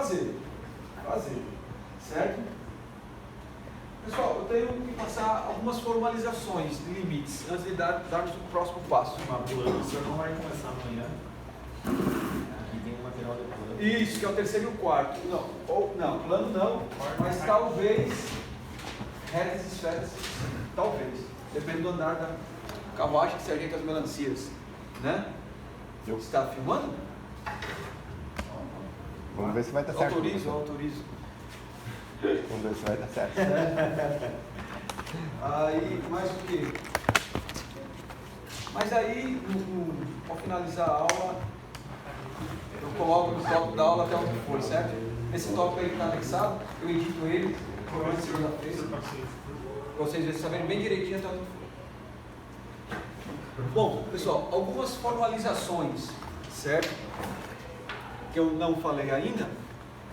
fazer, certo? Pessoal, eu tenho que passar algumas formalizações de limites antes de darmos o próximo passo. Uma plano, o senhor não vai começar amanhã. Aqui tem um material de plano. Isso, que é o terceiro e o quarto. Não, plano não, mas talvez retas e esferas, talvez. Depende do andar da carruagem que se ajeita as melancias, né? Você está filmando? Vamos ver se vai dar certo. Autorizo. Vamos ver se vai dar certo. Aí, mais o quê? Mas aí, ao finalizar a aula, eu coloco no tópico da aula até onde for, certo? Esse tópico aí que está anexado, eu edito ele, provavelmente segunda-feira, para vocês saberem bem direitinho até onde for. Bom, pessoal, algumas formalizações, certo? Que eu não falei ainda,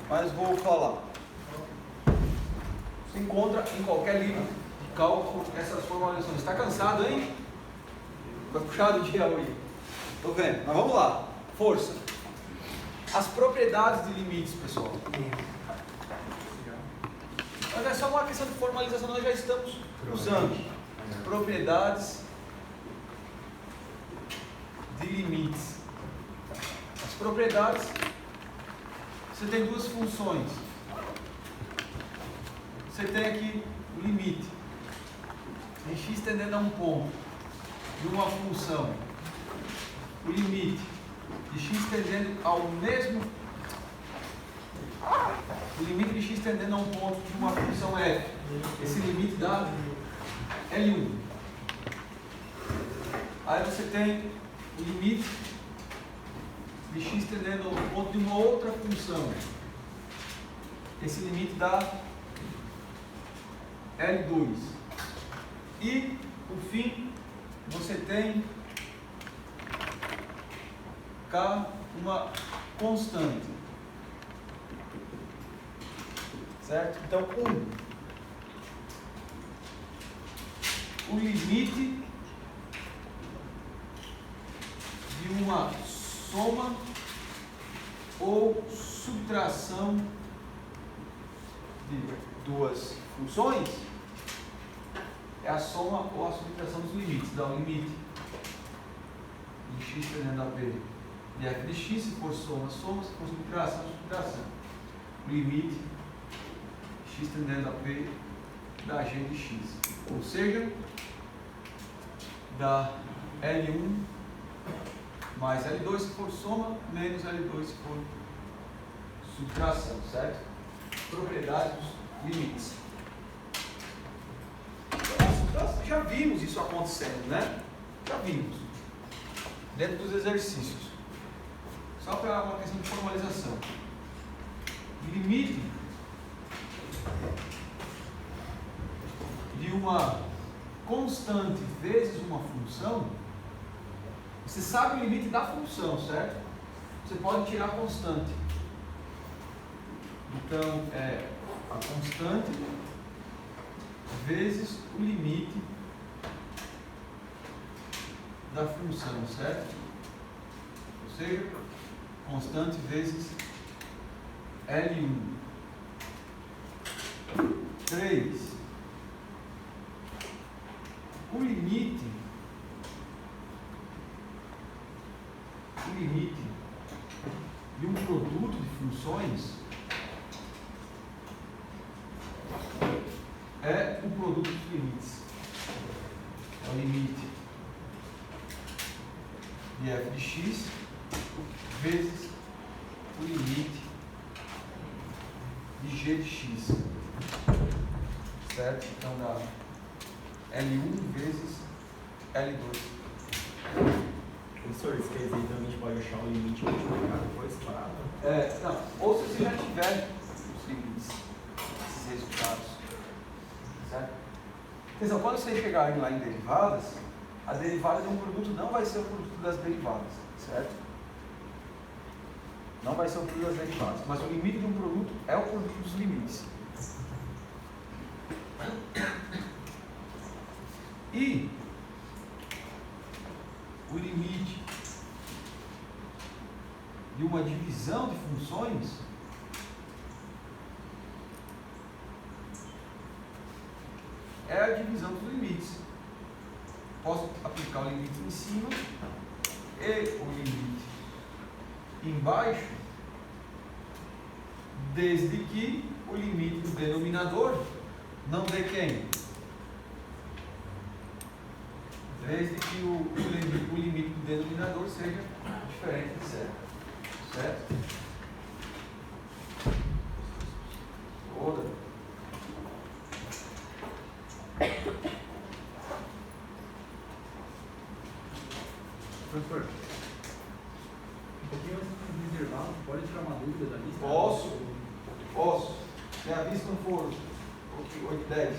mas vou falar. Se encontra em qualquer livro de cálculo essas formalizações. Está cansado, hein? Vai puxado o dia hoje. Estou vendo, mas vamos lá. Força. As propriedades de limites, pessoal. Mas é só uma questão de formalização, nós já estamos usando. Propriedades de limites. As propriedades, você tem duas funções. Você tem aqui o limite em x tendendo a um ponto de uma função. O limite de x tendendo ao mesmo. O limite de x tendendo a um ponto de uma função f. Esse limite dá L1. Aí você tem o limite de x tendendo ao ponto de uma outra função. Esse limite dá L2. E, por fim, você tem K, uma constante. Certo? Então, o limite de uma soma ou subtração de duas funções é a soma ou a subtração dos limites. Dá o limite de x tendendo a b de f de x, se for soma, soma, se for subtração, subtração. O limite de x tendendo a b da g de x. Ou seja, dá L1 mais L2 se for soma, menos L2 se for subtração, certo? Propriedade dos limites. Nós já vimos isso acontecendo, né? Já vimos. Dentro dos exercícios. Só para uma questão de formalização. Limite de uma constante vezes uma função. Você sabe o limite da função, certo? Você pode tirar a constante. Então, é a constante vezes o limite da função, certo? Ou seja, constante vezes L1. 3. O limite de um produto de funções é o produto dos limites. É o limite de f de x vezes o limite de g de x. Certo? Então dá L1 vezes L2. Professor, isso quer dizer então a gente pode achar o limite multiplicado depois separado? Não, ou se você já tiver os limites, esses resultados. Certo? Atenção, quando vocês chegarem lá em derivadas, a derivada de um produto não vai ser o produto das derivadas, certo? Não vai ser o produto das derivadas, mas o limite de um produto é o produto dos limites. E o limite de uma divisão de funções é a divisão dos limites. Posso aplicar o limite em cima e o limite embaixo, desde que o limite do denominador não dê quem? Desde que o limite do denominador seja diferente de zero. Certo? Toda. Professor, um pouquinho antes do intervalo, pode tirar uma dúvida da lista? Posso. Se a vista não for 8, 10.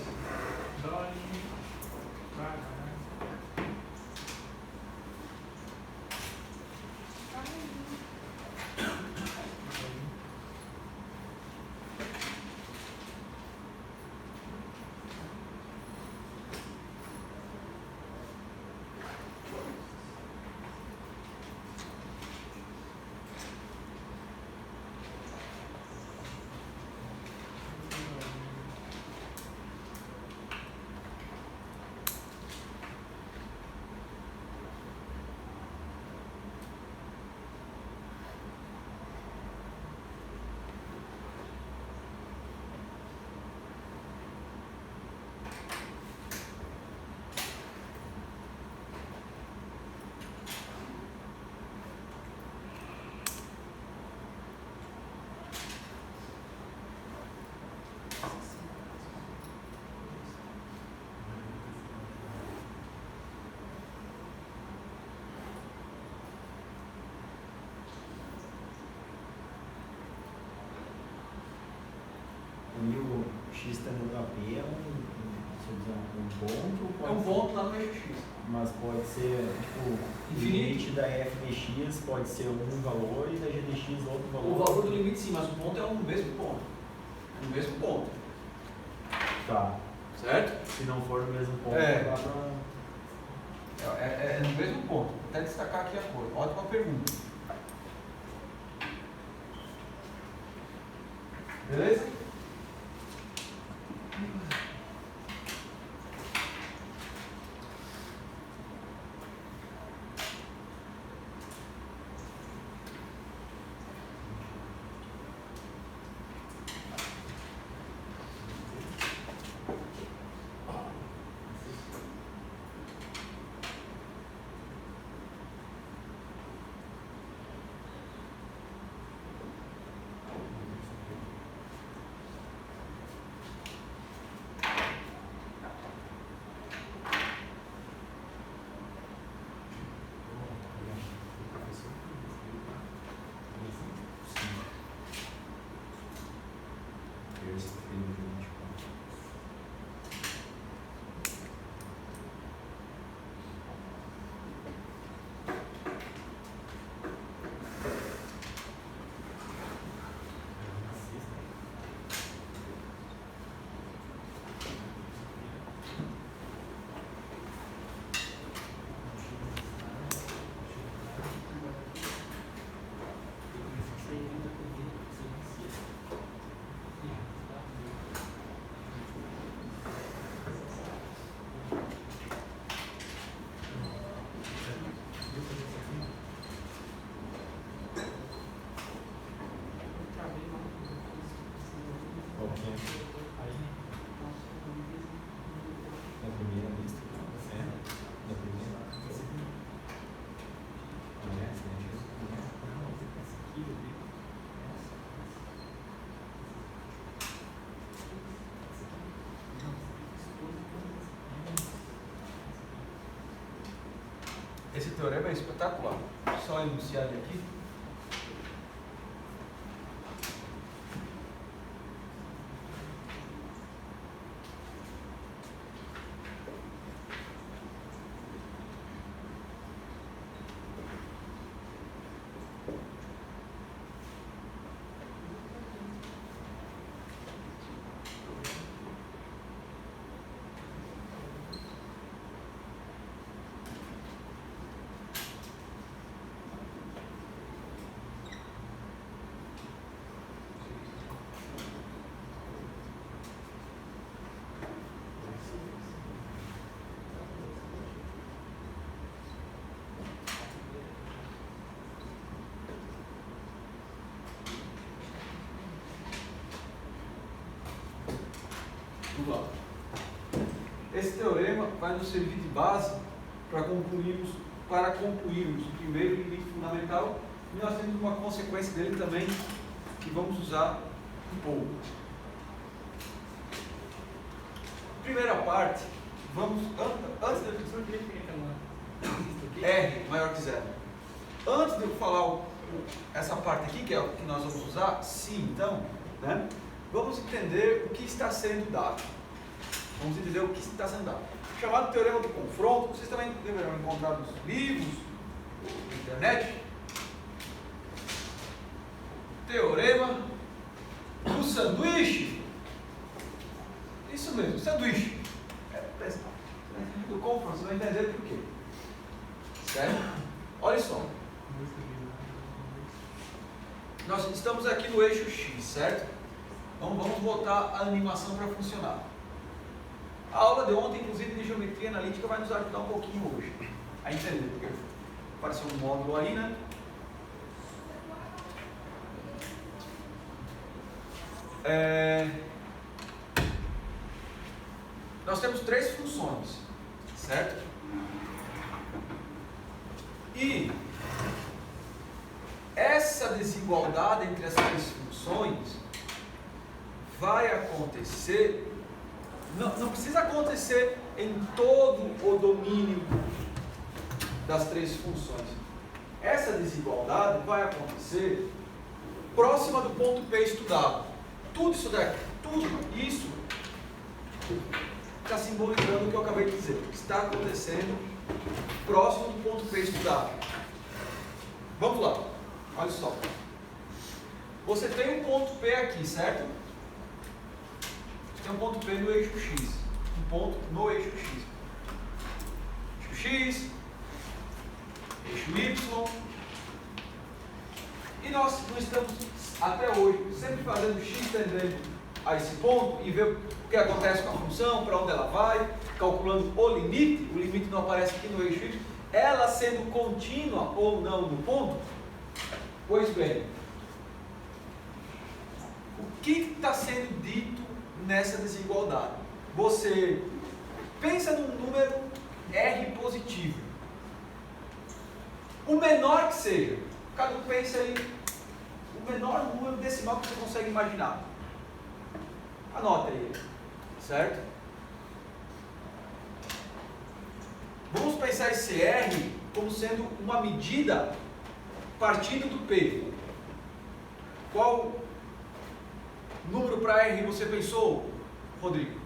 E o x tangendo a P é um ponto? Ou É um pode ponto lá no eixo X. Mas pode ser, tipo, o Infinito. limite da f de x pode ser um valor e da g de x outro valor. O valor do limite sim, mas o ponto é o mesmo ponto. O mesmo ponto. Tá. Certo? Se não for no mesmo ponto, É. dá pra... É no mesmo ponto. Vou até destacar aqui a cor. Ótima pergunta. Beleza? Da primeira lista. Da primeira. Esse teorema é espetacular. Só enunciar ele aqui. Vamos lá. Esse teorema vai nos servir de base para concluirmos o primeiro limite fundamental, e nós temos uma consequência dele também que vamos usar um pouco. Primeira parte, antes de R maior que zero. Antes de eu falar essa parte aqui, que é o que nós vamos usar, sim, então, né, vamos entender o que está sendo dado. Vamos entender o que está sendo dado. Chamado teorema do confronto, vocês também deverão encontrar nos livros, na internet. Teorema do sanduíche. Isso mesmo, sanduíche. Do confronto, você vai entender por quê. Certo? Olha só. Nós estamos aqui no eixo X, certo? Então vamos botar a animação para funcionar. A aula de ontem, inclusive de geometria analítica, vai nos ajudar um pouquinho hoje a entender, porque apareceu um módulo aí, né? Nós temos três funções, certo? E essa desigualdade entre as três funções vai acontecer, não precisa acontecer em todo o domínio das três funções. Essa desigualdade vai acontecer próxima do ponto P estudado. Tudo isso daqui, tudo isso está simbolizando o que eu acabei de dizer. Está acontecendo próximo do ponto P estudado. Vamos lá, olha só. Você tem um ponto P aqui, certo? Você tem um ponto P no eixo X. Um ponto no eixo X. Eixo X, eixo Y. E nós não estamos até hoje sempre fazendo X tendendo a esse ponto e ver o que acontece com a função, para onde ela vai, calculando o limite não aparece aqui no eixo Y, ela sendo contínua ou não no ponto. Pois bem, o que está sendo dito nessa desigualdade? Você pensa num número R positivo, o menor que seja, cada um pensa aí, o menor número decimal que você consegue imaginar. Anota aí, certo? Vamos pensar esse R como sendo uma medida partindo do P. Qual número para R você pensou, Rodrigo?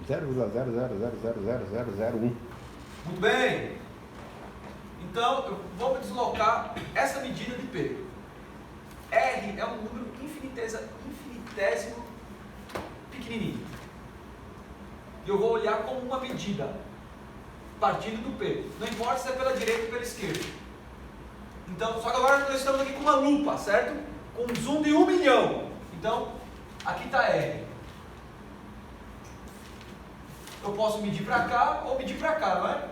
0,0000001. Muito bem. Então, eu vou deslocar essa medida de P. R é um número infinitésimo pequenininho. E eu vou olhar como uma medida partindo do P. Não importa se é pela direita ou pela esquerda. Então, só que agora nós estamos aqui com uma lupa, certo? Com um zoom de 1 milhão. Então, aqui está R. Eu posso medir para cá ou medir para cá, não é?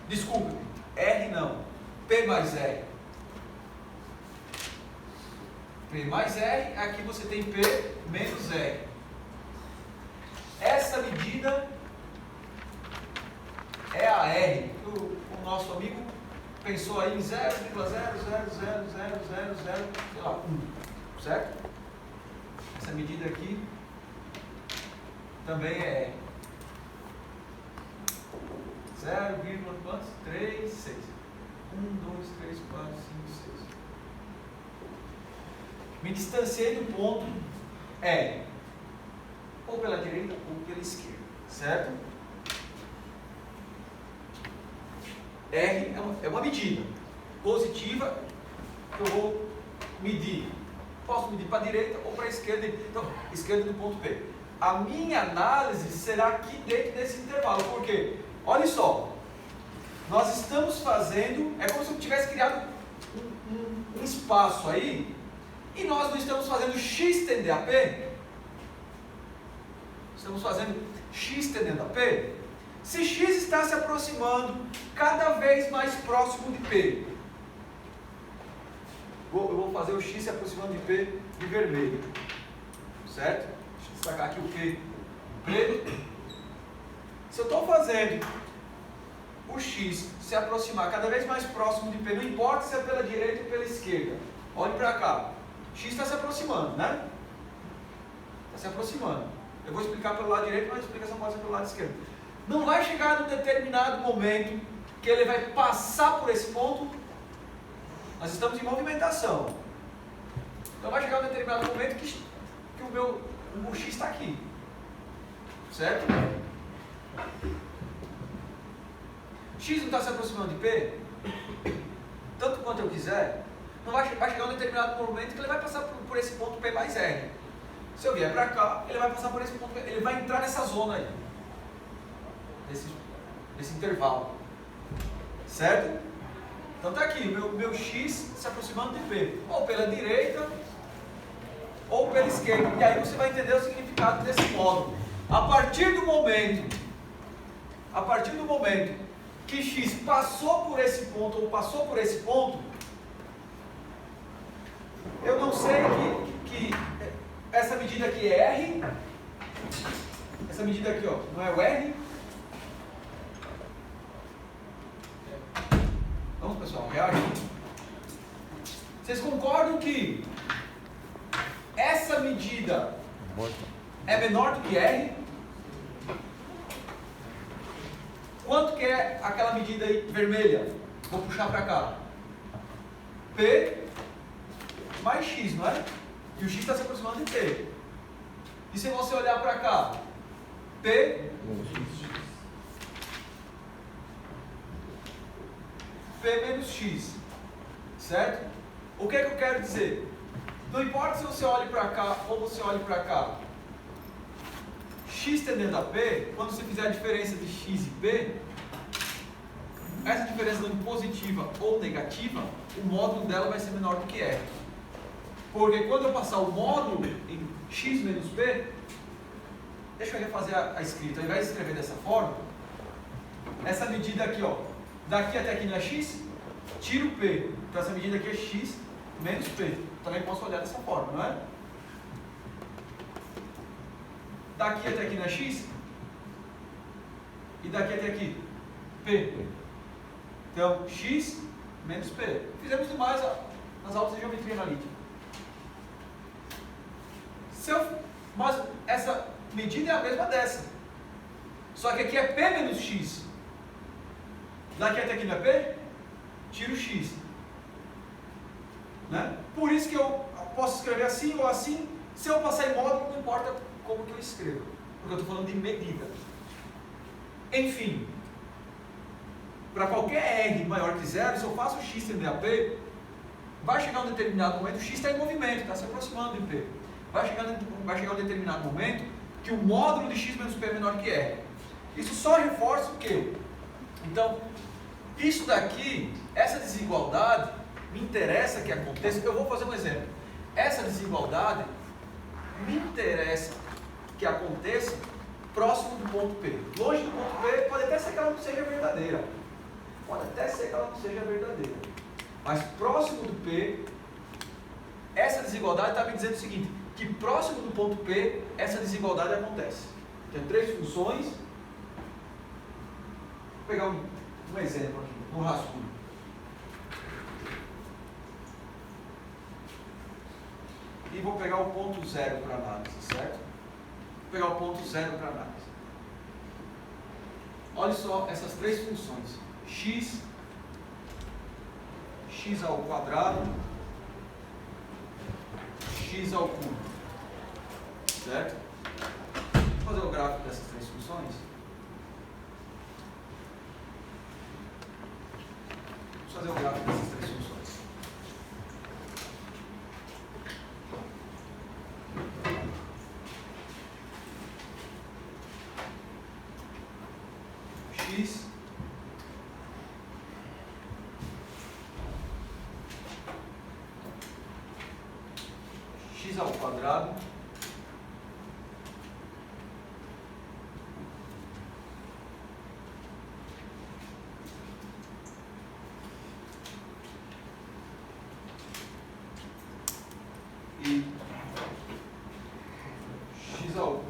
Desculpa, R não. P mais R. P mais R, aqui você tem P menos R. Essa medida é a R. O nosso amigo pensou aí em 0,0000001, certo? Essa medida aqui também é R. 0,36. 1, 2, 3, 4, 5, 6. Me distanciei do ponto R, ou pela direita ou pela esquerda, certo? R é uma medida positiva que eu vou medir. Posso medir para a direita ou para a esquerda. Então, esquerda do ponto P. A minha análise será aqui dentro desse intervalo. Por quê? Olha só. Nós estamos fazendo... É como se eu tivesse criado um espaço aí. E nós não estamos fazendo X tender a P. Estamos fazendo X tendendo a P. Se X está se aproximando cada vez mais próximo de P, eu vou fazer o X se aproximando de P de vermelho, certo? destacar aqui o P. Se eu estou fazendo o X se aproximar cada vez mais próximo de P, não importa se é pela direita ou pela esquerda, olhe para cá, X está se aproximando, né? Está se aproximando. Eu vou explicar pelo lado direito, mas a explicação pode ser pelo lado esquerdo. Não vai chegar num determinado momento que ele vai passar por esse ponto. Nós estamos em movimentação. Então vai chegar um determinado momento que o X está aqui. Certo? X não está se aproximando de P, tanto quanto eu quiser, não vai chegar um determinado momento que ele vai passar por esse ponto P mais R. Se eu vier para cá, ele vai passar por esse ponto P, ele vai entrar nessa zona aí, nesse intervalo. Certo? Então está aqui, o meu X se aproximando de P, ou pela direita, ou pela esquerda. E aí você vai entender o significado desse módulo. A partir do momento que X passou por esse ponto, ou passou por esse ponto, eu não sei que essa medida aqui é R, essa medida aqui, ó, não é o R. Vamos, pessoal, reagem. Vocês concordam que essa medida é menor do que R? Quanto que é aquela medida aí vermelha? Vou puxar para cá. P mais X, não é? E o X está se aproximando de P. E se você olhar para cá? P menos X. Certo? O que é que eu quero dizer? Não importa se você olhe para cá ou você olhe para cá. X tendendo a P, quando você fizer a diferença de X e P, essa diferença sendo positiva ou negativa, o módulo dela vai ser menor do que R. Porque quando eu passar o módulo em X menos P, deixa eu refazer a escrita, ao invés de escrever dessa forma, essa medida aqui, ó, daqui até aqui não é X, tiro o P, então essa medida aqui é X menos P. Também posso olhar dessa forma, não é? Daqui até aqui não é X? E daqui até aqui? P. Então, X menos P. Fizemos demais nas aulas de geometria analítica. Mas essa medida é a mesma dessa. Só que aqui é P menos X. Daqui até aqui não é P? Tiro X. Né? Por isso que eu posso escrever assim ou assim. Se eu passar em módulo, não importa como que eu escrevo, porque eu estou falando de medida. Enfim, para qualquer R maior que zero, se eu faço X tender a P, vai chegar um determinado momento, o X está em movimento, está se aproximando de P. Vai chegar um determinado momento que o módulo de X menos P é menor que R. Isso só reforça o quê? Então, isso daqui, essa desigualdade, me interessa que aconteça. Eu vou fazer um exemplo. Essa desigualdade me interessa que aconteça próximo do ponto P. Longe do ponto P, pode até ser que ela não seja verdadeira. Pode até ser que ela não seja verdadeira. Mas próximo do P, essa desigualdade está me dizendo o seguinte, que próximo do ponto P, essa desigualdade acontece. Tem três funções. Vou pegar um exemplo aqui, um rascunho. E vou pegar o ponto zero para análise, certo? Vou pegar o ponto zero para análise. Olha só essas três funções. X ao quadrado, X ao cubo. Certo? Vou fazer o gráfico dessas três funções. Vamos fazer o gráfico dessas três funções. X ao quadrado e X ao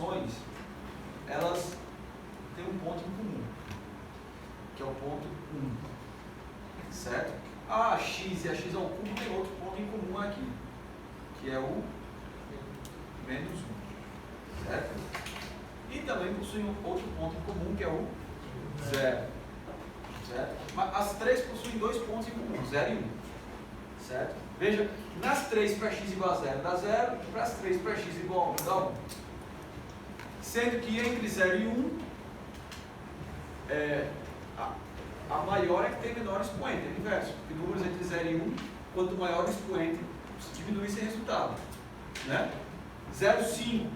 funções, elas têm um ponto em comum, que é o ponto 1, certo? A x e a x ao cubo tem outro ponto em comum aqui, que é o menos 1, certo? E também possuem outro ponto em comum, que é o 0, certo? Mas as três possuem dois pontos em comum, 0 e 1, certo? Veja, nas 3 para x igual a 0 dá 0, e para as 3 para x igual a 1 dá 1. Sendo que entre 0 e 1, a maior é que tem menor expoente, é o inverso. Porque números entre 0 e 1, quanto maior o expoente, diminui esse resultado. Né? 0,5.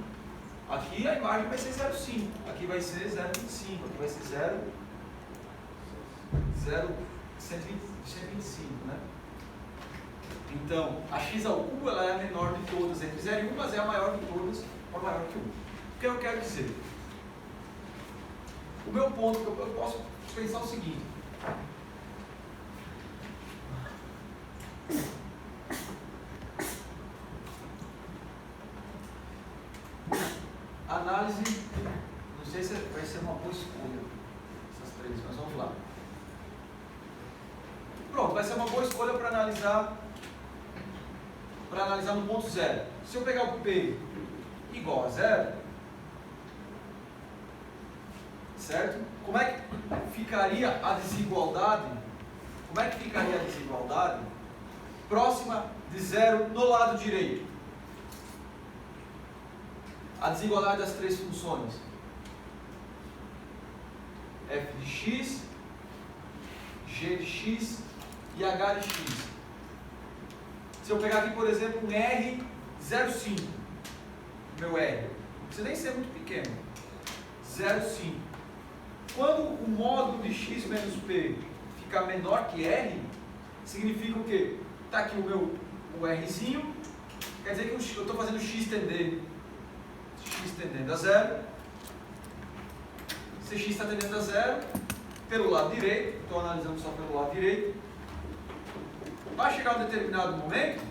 Aqui a imagem vai ser 0,5. Aqui vai ser 0,25. Aqui vai ser 125. Né? Então, a x ao cubo ela é a menor de todas entre 0 e 1, mas é a maior de todas, ou maior que 1. O que eu quero dizer? O meu ponto, eu posso pensar o seguinte. Análise, não sei se vai ser uma boa escolha, essas três, mas vamos lá. Pronto, vai ser uma boa escolha para analisar no ponto 0. Se eu pegar o P igual a 0, certo? Como é que ficaria a desigualdade? Como é que ficaria a desigualdade próxima de 0 no lado direito? A desigualdade das três funções. f de x, g de x e h de x. Se eu pegar aqui, por exemplo, um R0,5, meu R, não precisa nem ser muito pequeno, 0,5. Quando o módulo de x menos p ficar menor que R, significa o quê? Está aqui o Rzinho, quer dizer que eu estou fazendo x tendendo a 0. Se x está tendendo a 0, pelo lado direito, estou analisando só pelo lado direito, vai chegar um determinado momento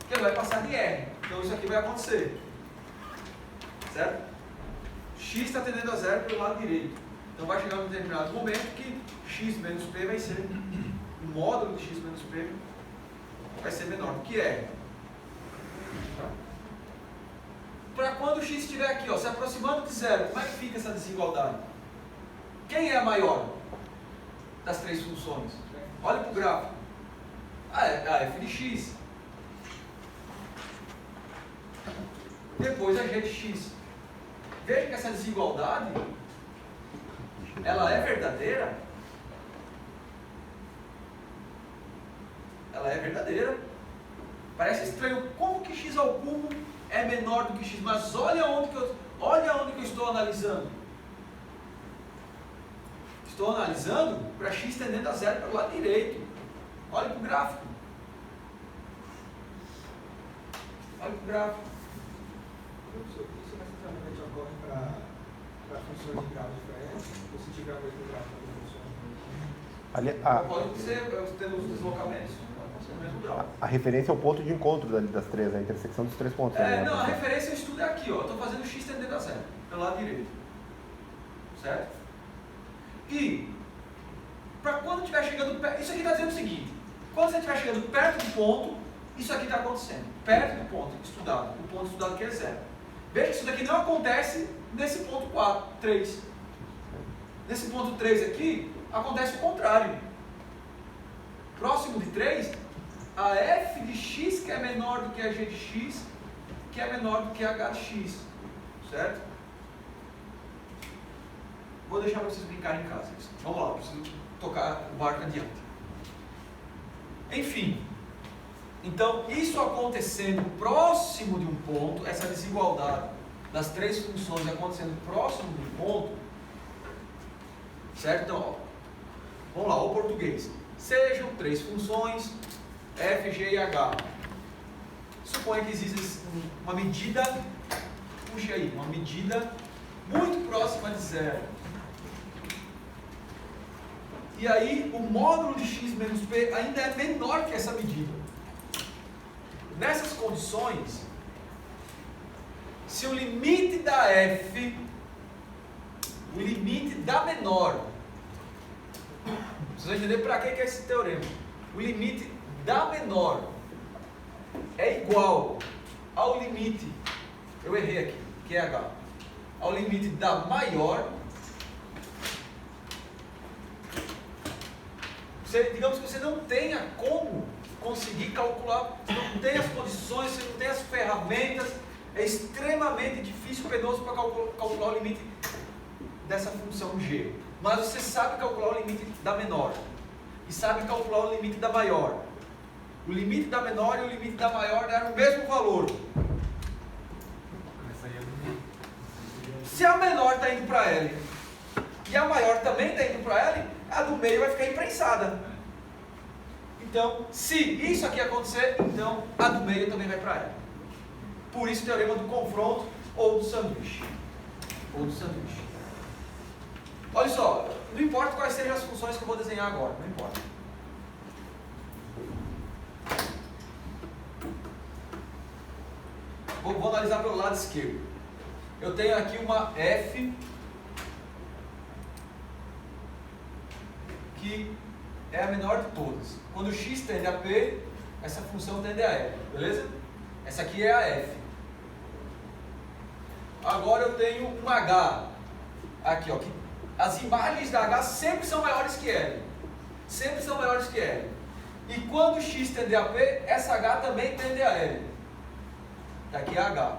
que ele vai passar de R. Então isso aqui vai acontecer. Certo? X está tendendo a 0 pelo lado direito. Então vai chegar um determinado momento que x menos p vai ser, o módulo de x menos p vai ser menor do que R. Para quando o x estiver aqui, ó, se aproximando de 0, como é que fica essa desigualdade? Quem é a maior das três funções? Olha para o gráfico. A f de x. Depois a g de x. Veja que essa desigualdade, ela é verdadeira. Ela é verdadeira. Parece estranho. Como que x ao cubo é menor do que x? Mas olha onde que eu estou analisando. Estou analisando para x tendendo a 0 pelo lado direito. Olha para o gráfico. Olha para o gráfico. Isso necessariamente ocorre para funções de grau diferentes? Ou se tiver o mesmo gráfico de funções? Pode ser tendo os deslocamentos. Pode ser o mesmo grau. A referência é o ponto de encontro das três, a intersecção dos três pontos. Não, a referência eu estudo é aqui, ó. Eu estou fazendo x tendendo a 0, pelo lado direito. Certo? E, para quando estiver chegando perto, isso aqui está dizendo o seguinte: quando você estiver chegando perto do ponto, isso aqui está acontecendo. Perto do ponto estudado. O ponto estudado aqui é 0. Veja que isso daqui não acontece nesse ponto 3. Nesse ponto 3 aqui, acontece o contrário. Próximo de 3, a f de x, que é menor do que a g de x, que é menor do que a h de x. Certo? Vou deixar para vocês brincarem em casa. Vamos lá, eu preciso tocar o barco adiante. Enfim. Então, isso acontecendo próximo de um ponto, essa desigualdade das três funções acontecendo próximo de um ponto, certo? Então, ó, vamos lá, o português. Sejam três funções, f, g e h. Suponha que existe uma medida, puxa aí, uma medida muito próxima de 0. E aí, o módulo de x menos p ainda é menor que essa medida. Nessas condições, se o limite da f, o limite da menor, vocês vão entender para que é esse teorema. O limite da menor é igual ao limite, eu errei aqui, que é h, ao limite da maior. Digamos que você não tenha como conseguir calcular, você não tem as condições, você não tem as ferramentas, é extremamente difícil, penoso para calcular o limite dessa função g. Mas você sabe calcular o limite da menor e sabe calcular o limite da maior. O limite da menor e o limite da maior deram o mesmo valor. Se a menor está indo para L e a maior também está indo para L, a do meio vai ficar imprensada. Então, se isso aqui acontecer, então a do meio também vai para L. Por isso o teorema do confronto ou do sanduíche. Olha só, não importa quais sejam as funções que eu vou desenhar agora, não importa. Vou analisar pelo lado esquerdo. Eu tenho aqui uma f que é a menor de todas. Quando o x tende a p, essa função tende a L, beleza? Essa aqui é a f. Agora eu tenho um h, aqui ó, que as imagens da h sempre são maiores que L. Sempre são maiores que L. E quando o x tende a p, essa h também tende a L. Daqui é h.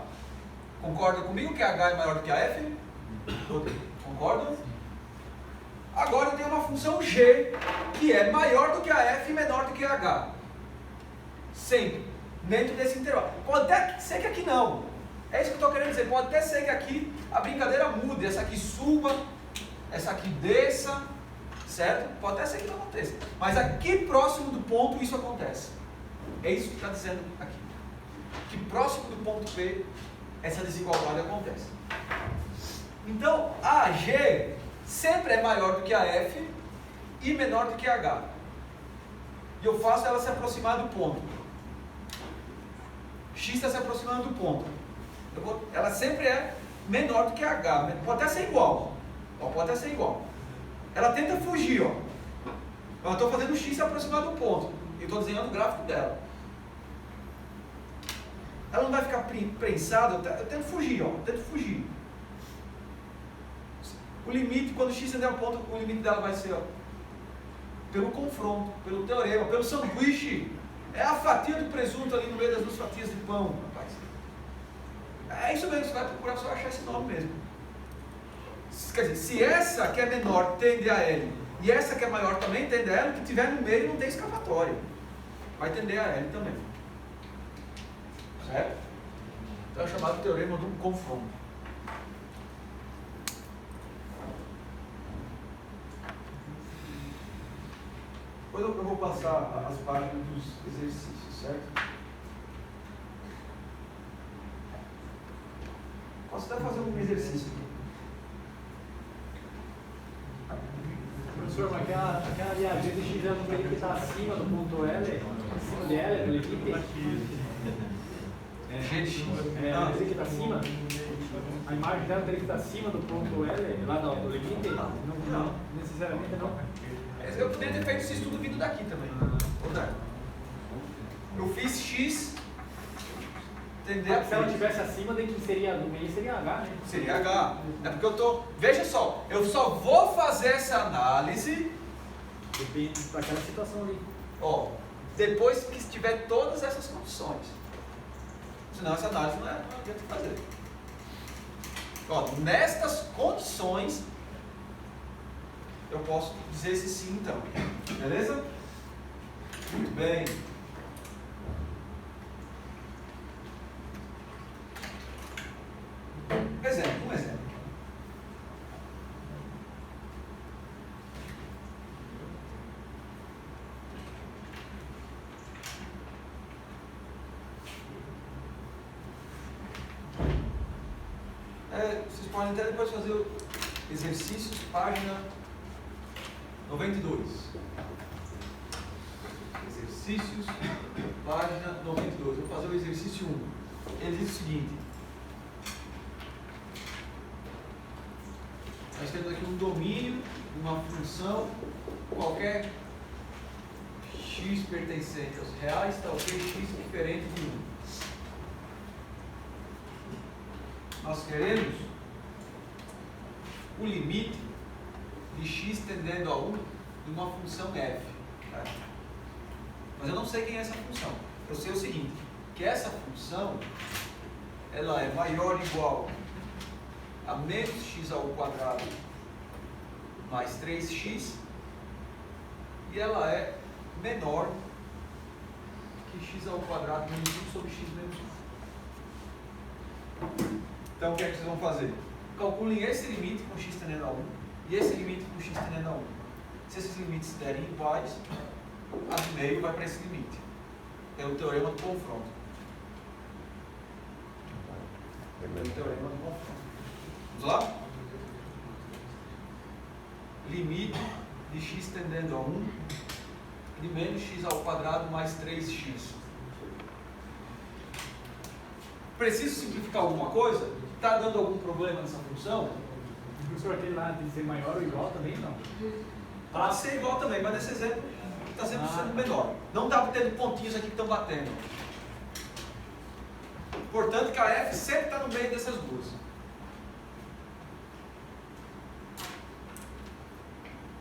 Concorda comigo que h é maior do que a f? Concordam? Agora eu tenho uma função g, que é maior do que a f e menor do que a h. Sempre. Dentro desse intervalo. Pode até ser que aqui não. É isso que eu estou querendo dizer. Pode até ser que aqui a brincadeira mude. Essa aqui suba, essa aqui desça. Certo? Pode até ser que não aconteça. Mas aqui próximo do ponto isso acontece. É isso que está dizendo aqui. Que próximo do ponto P, essa desigualdade acontece. Então, a G sempre é maior do que a F e menor do que a H. E eu faço ela se aproximar do ponto. X está se aproximando do ponto. Ela sempre é menor do que a H. Pode até ser igual. Pode até ser igual. Ela tenta fugir. Eu estou fazendo o X se aproximar do ponto. E estou desenhando o gráfico dela. Ela não vai ficar prensada, eu tento fugir, tento fugir. O limite, quando o x tender ao ponto, o limite dela vai ser pelo confronto, pelo teorema, pelo sanduíche. É a fatia do presunto ali no meio das duas fatias de pão, rapaz. É isso mesmo, você vai procurar só achar esse nome mesmo. Quer dizer, se essa que é menor tende a L e essa que é maior também tende a L, o que tiver no meio não tem escapatória. Vai tender a L também. Certo? Então é chamado teorema do confronto. Depois eu vou passar as páginas dos exercícios, certo? Posso até fazer um exercício aqui. Professor, mas aquela linha verde girando para ele que está acima do ponto L, acima de L, do limite. Quer dizer que está acima? A imagem dela teria que estar acima do ponto L, lá do limite? Não, necessariamente não. Eu poderia ter feito esse estudo vindo daqui também. Eu fiz X tender. Se ela estivesse acima, daí que seria do meio, seria H, né? Seria H. É porque eu estou. Veja só, eu só vou fazer essa análise. Depende daquela situação ali. Depois que tiver todas essas condições. Senão essa análise não adianta fazer. Nestas condições, eu posso dizer esse sim então. Beleza? Muito bem. Um exemplo. Vocês podem até depois fazer o exercícios, página 92. Exercícios, página 92. Vou fazer o exercício 1. Ele diz o seguinte: temos aqui um domínio, uma função, qualquer x pertencente aos reais, tal que x diferente de 1. Nós queremos o limite de x tendendo a 1 de uma função f. Tá? Mas eu não sei quem é essa função. Eu sei o seguinte, que essa função ela é maior ou igual a menos x ao quadrado mais 3x e ela é menor que x ao quadrado menos 1 sobre x menos 1. Então o que é que vocês vão fazer? Calculem esse limite com x tendendo a 1 e esse limite com x tendendo a 1. Se esses limites derem iguais, a do meio vai para esse limite. É o teorema do confronto. É o teorema do confronto. Vamos lá? Limite de x tendendo a 1 de menos x ao quadrado mais 3x. Preciso simplificar alguma coisa? Está dando algum problema nessa função? O professor, aquele lá de ser maior ou igual também não? Pode ser igual também, mas nesse exemplo está sempre sendo menor. Não está tendo pontinhos aqui que estão batendo. Portanto, que a f sempre está no meio dessas duas.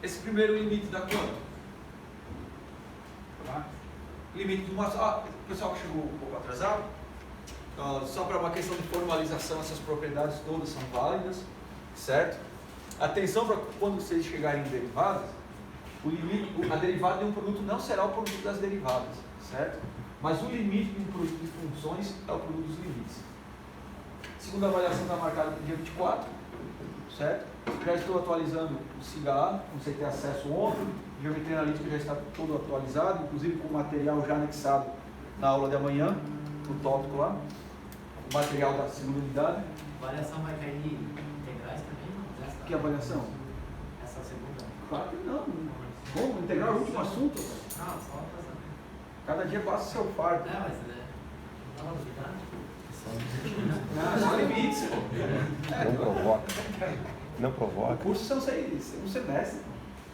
Esse primeiro limite dá quanto? Limite de uma... o pessoal que chegou um pouco atrasado, só para uma questão de formalização, essas propriedades todas são válidas, certo? Atenção para quando vocês chegarem em derivadas, o limite, a derivada de um produto não será o produto das derivadas, certo? Mas o limite de um produto de funções é o produto dos limites. Segunda avaliação está marcada para o dia 24, certo? Já estou atualizando o SIGA, você ter acesso ontem, geometria analítica já está todo atualizado, inclusive com o material já anexado na aula de amanhã, no tópico lá, o material da segunda unidade. A avaliação vai cair integrais também? Não? Que avaliação? Essa segunda? Claro que não. Como? Integrar o último assunto? Não, só para saber. Cada dia passa o seu fardo. Não, mas não é uma novidade? Só limites, pô. Não provoca. Não O provoca. curso são um semestre.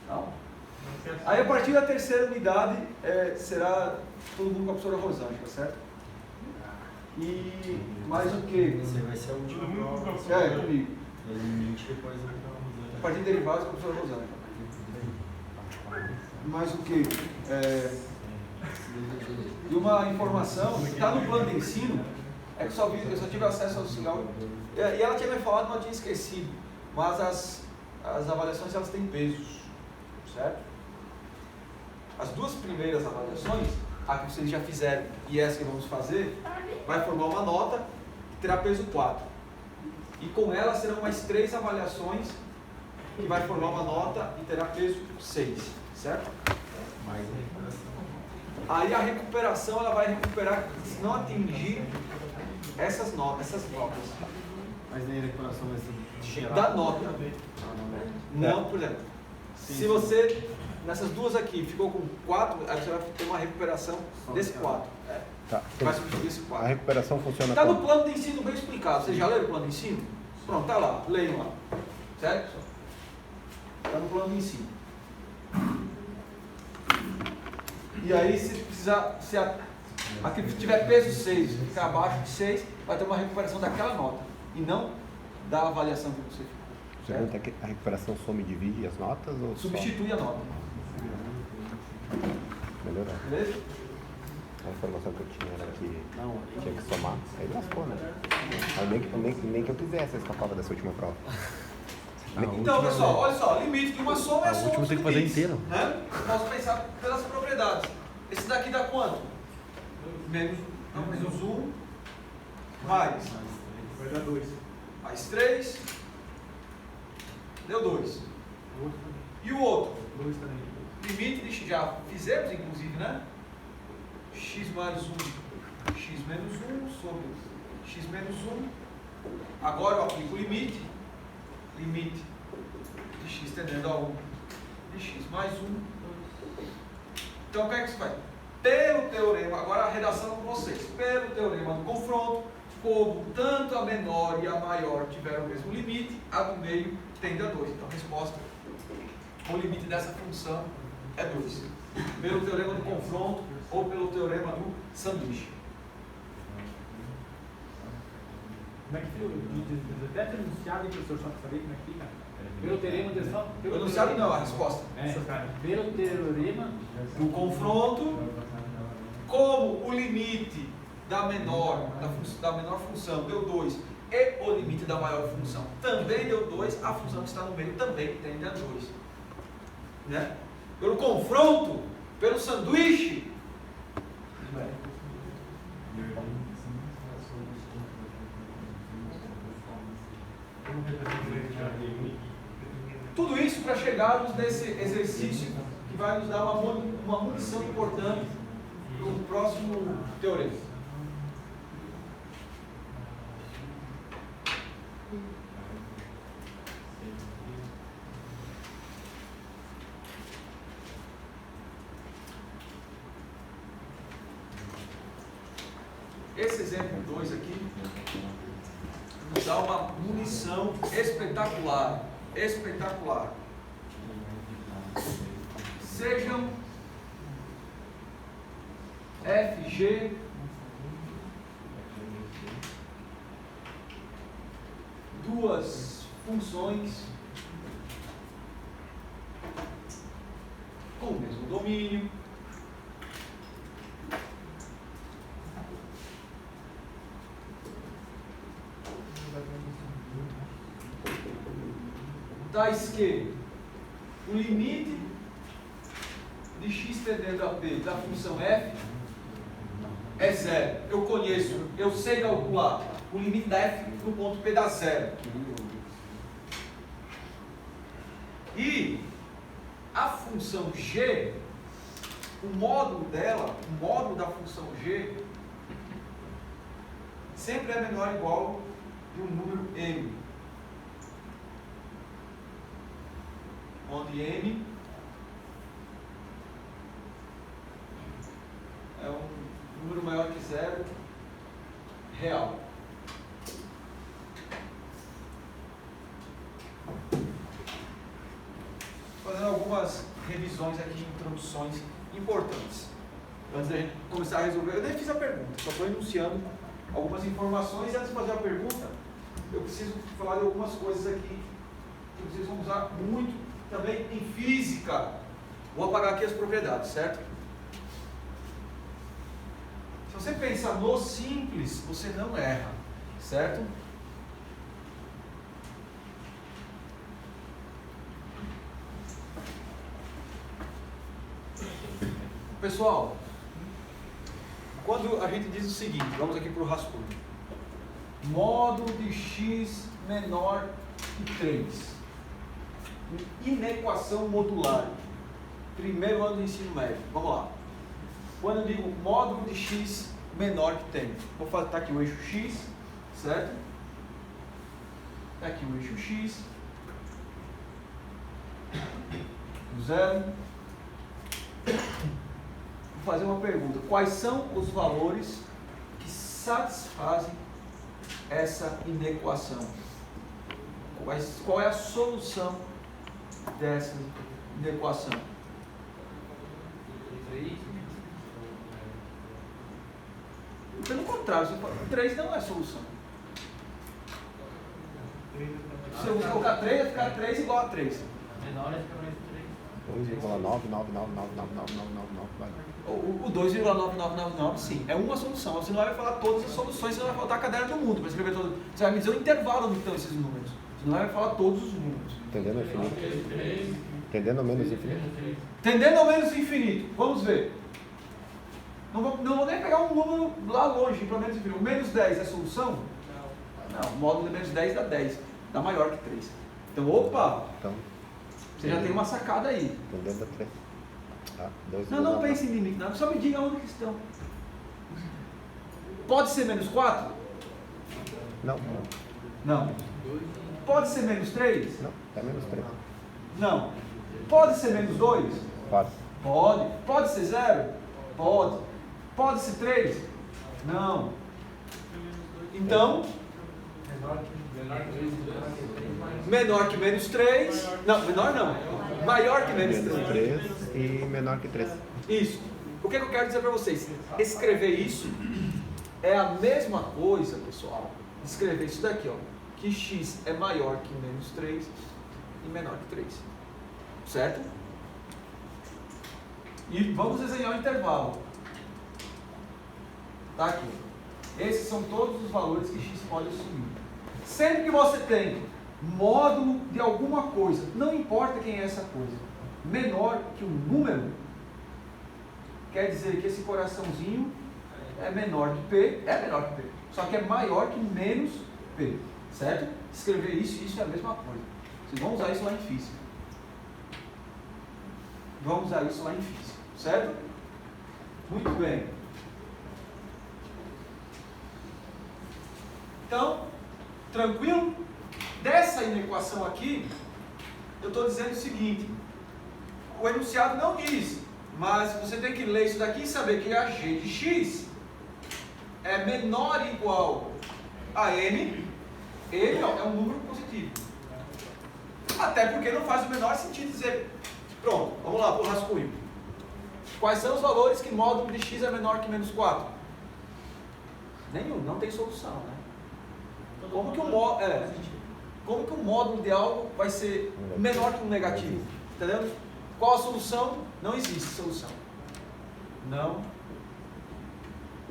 Não. Aí a partir da terceira unidade será todo mundo com a professora Rosângela, certo? E mais o que? Você vai ser a última prova. Comigo. É limite, depois vai estar uma A partir de derivados com a professora Rosângela. Mais o que? E uma informação que está no plano de ensino, é que eu só tive acesso ao sinal. E ela tinha me falado, mas eu tinha esquecido. Mas as avaliações elas têm pesos, certo? As duas primeiras avaliações, a que vocês já fizeram e essa que vamos fazer, vai formar uma nota que terá peso 4. E com ela serão mais 3 avaliações que vai formar uma nota e terá peso 6, certo? mais a recuperação. Aí a recuperação ela vai recuperar se não atingir essas notas. Mas nem a recuperação vai ser geral. Da nota. Não, por exemplo, se você, nessas duas aqui, ficou com 4, aí você vai ter uma recuperação desse 4. Tá. Vai substituir esse A 4. recuperação funciona Está no como? plano de ensino bem explicado. Vocês já leram o plano de ensino? Pronto, está lá. Leiam lá. Certo? Está no plano de ensino. E aí, se precisar, se aqui tiver peso 6, ficar abaixo de 6, vai ter uma recuperação daquela nota. E não da avaliação que você ficou. Você pergunta que a recuperação soma e divide as notas ou Substitui a nota. só melhorar? Beleza? A informação que eu tinha era que tinha que somar. Aí lascou, né? Aí nem que eu quisesse, eu escapava dessa última prova. Então, pessoal, olha só, limite de uma soma é a soma última dos tem que fazer limites, inteiro. né? Posso pensar pelas propriedades. Esse daqui dá quanto? Menos 1 mais Vai dar 2. mais 3 deu 2. E o outro? 2 também. Limite de já fizemos, inclusive, né? X mais 1, x menos 1 sobre x menos 1. Agora eu aplico o limite. Limite de x tendendo a 1 de x mais 1. Então o que é que você faz? Pelo teorema, agora a redação com vocês. Pelo teorema do confronto, como tanto a menor e a maior tiveram o mesmo limite, a do meio tende a 2. Então a resposta, o limite dessa função é 2. Pelo teorema do confronto ou pelo teorema do sanduíche. Como é que fica? Até enunciado, professor, só para saber como é que fica. Pelo teorema de só. O enunciado não, a resposta. Pelo teorema do confronto, como o limite da menor função deu 2 e o limite da maior função também deu 2, a função que está no meio também tende a 2. Né? Pelo confronto, pelo sanduíche, tudo isso para chegarmos nesse exercício que vai nos dar uma munição importante para o próximo teorema. Esse exemplo 2 aqui nos dá uma munição espetacular. Espetacular. Sejam FG duas funções com o mesmo domínio, tais que o limite de x tendendo a p da função f é 0. Eu conheço, eu sei calcular o limite da f no ponto p dá 0. E a função g, o módulo dela, o módulo da função g, sempre é menor ou igual de um número m. Onde m é um número maior que 0 real. Fazendo algumas revisões aqui, introduções importantes. Antes da gente começar a resolver, eu nem fiz a pergunta, só estou enunciando algumas informações. E antes de fazer a pergunta, eu preciso falar de algumas coisas aqui que vocês vão usar muito também em física. Vou apagar aqui as propriedades, certo? Se você pensar no simples, você não erra, certo? Pessoal, quando a gente diz o seguinte, vamos aqui para o rascunho. Módulo de x menor que 3. Inequação modular. Primeiro ano do ensino médio. Vamos lá. Quando eu digo módulo de x menor que tem, vou fazer, tá aqui o eixo x, certo? Tá aqui o eixo x, o 0. Vou fazer uma pergunta. Quais são os valores que satisfazem essa inequação? Qual é a solução dessa inequação? Pelo contrário, você fala, 3 não é a solução. Se eu colocar 3, vai ficar 3 igual a 3. Menor é ficar mais de 3. 2,9999999. O 2,9999, sim, é uma solução. Você não vai falar todas as soluções, você não vai faltar caderno do mundo para escrever todas. Você vai me dizer o intervalo onde estão esses números. Você não vai falar todos os números. Tendendo ao infinito. Tendendo ao menos infinito. Tendendo ao menos infinito. Vamos ver. Não vou nem pegar um número lá longe, para menos infinito. O menos 10 é a solução? Não, o módulo de menos 10 dá 10. Dá maior que 3. Então, opa! Então, Você já tem uma sacada aí. tendendo a 3. Tá? Não pense em limite, não. Só me diga onde que estão. Pode ser menos 4? Não, Não. Pode ser menos 3? não. É menos 3. Não. Pode ser menos 2? Pode. Pode. Pode ser 0? Pode. Pode ser 3? Não. Então, Menor que menos 3. Não, menor não. Maior que menos 3. 3 e menor que 3. Isso. O que eu quero dizer para vocês? Escrever isso é a mesma coisa, pessoal. Escrever isso daqui, ó. Que x é maior que menos 3 e menor que 3. Certo? E vamos desenhar o intervalo. Tá aqui. Esses são todos os valores que x pode assumir. Sempre que você tem módulo de alguma coisa, não importa quem é essa coisa, menor que um número, quer dizer que esse coraçãozinho é menor que P, só que é maior que menos P, certo? Escrever isso é a mesma coisa. Vocês vão usar isso lá em física. Vamos usar isso lá em física, certo? Muito bem. Então, tranquilo? Dessa inequação aqui, eu estou dizendo o seguinte: o enunciado não diz, mas você tem que ler isso daqui e saber que a g de x é menor ou igual a n. N é um número positivo. Até porque não faz o menor sentido dizer. Pronto, vamos lá para o rascunho. Quais são os valores que módulo de x é menor que menos 4? Nenhum, não tem solução, né? Como que o módulo de algo vai ser menor que um negativo? Entendeu? Qual a solução? Não existe solução. Não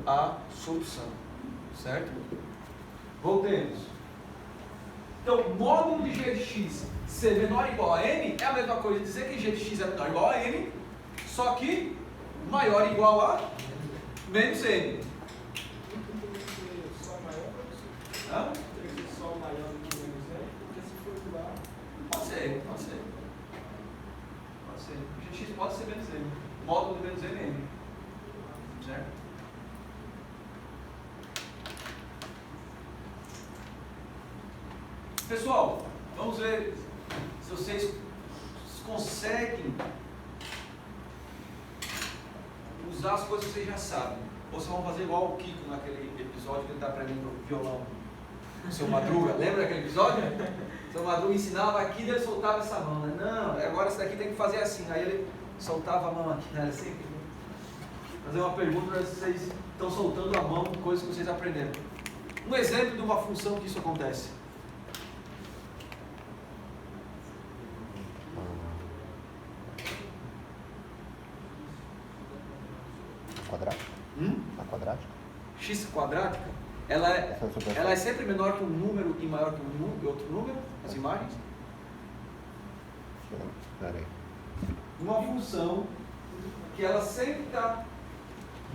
há solução. Certo? Voltemos. Então, módulo de g de x ser menor ou igual a n é a mesma coisa de dizer que g de x é menor ou igual a n, só que maior ou igual a menos n. Hã? Pode ser. G de x pode ser menos n. Módulo de menos n é n. Certo? Pessoal, vamos ver se vocês conseguem usar as coisas que vocês já sabem. Ou vocês vão fazer igual o Kiko naquele episódio que ele está aprendendo violão. O seu Madruga, lembra daquele episódio? O seu Madruga ensinava aqui e ele soltava essa mão, né? Não, agora esse daqui tem que fazer assim. Aí ele soltava a mão aqui, né? Assim. Fazer uma pergunta para vocês estão soltando a mão com coisas que vocês aprenderam. Um exemplo de uma função que isso acontece. Quadrática? A quadrática? X quadrática, ela é sempre menor que um número e maior que outro número, as imagens? Peraí. Uma função que ela sempre está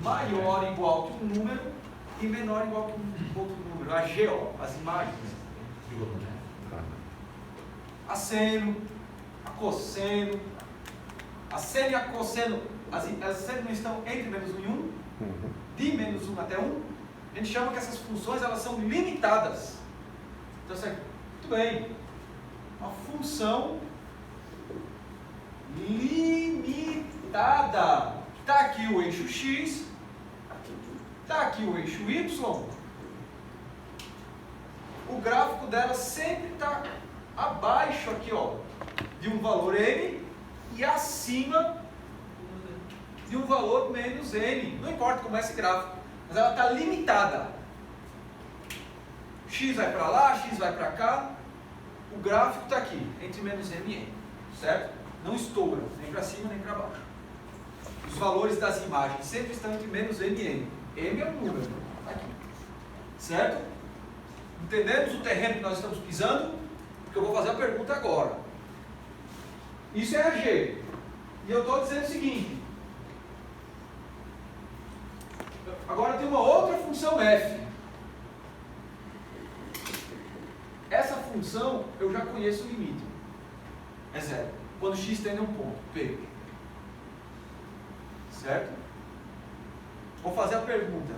maior ou igual que um número e menor ou igual que um outro número. A G, ó, as imagens. A seno, a cosseno, a seno e a cosseno, elas sempre não estão entre menos 1 e 1, de menos 1 até 1. A gente chama que essas funções elas são limitadas. Então, certo? Muito bem. Uma função limitada. Está aqui o eixo x, está aqui o eixo y. O gráfico dela sempre está abaixo aqui, ó, de um valor n e acima de um valor menos n. Não importa como é esse gráfico, mas ela está limitada. X vai para lá, x vai para cá. O gráfico está aqui, entre menos m e n, certo? Não estoura, nem para cima nem para baixo. Os valores das imagens sempre estão entre menos m e n. M é um número, tá aqui. Certo? Entendemos o terreno que nós estamos pisando? Porque eu vou fazer a pergunta agora. Isso é a G. E eu estou dizendo o seguinte. Agora tem uma outra função f. Essa função eu já conheço o limite. É zero. Quando x tende a um ponto, P. Certo? Vou fazer a pergunta.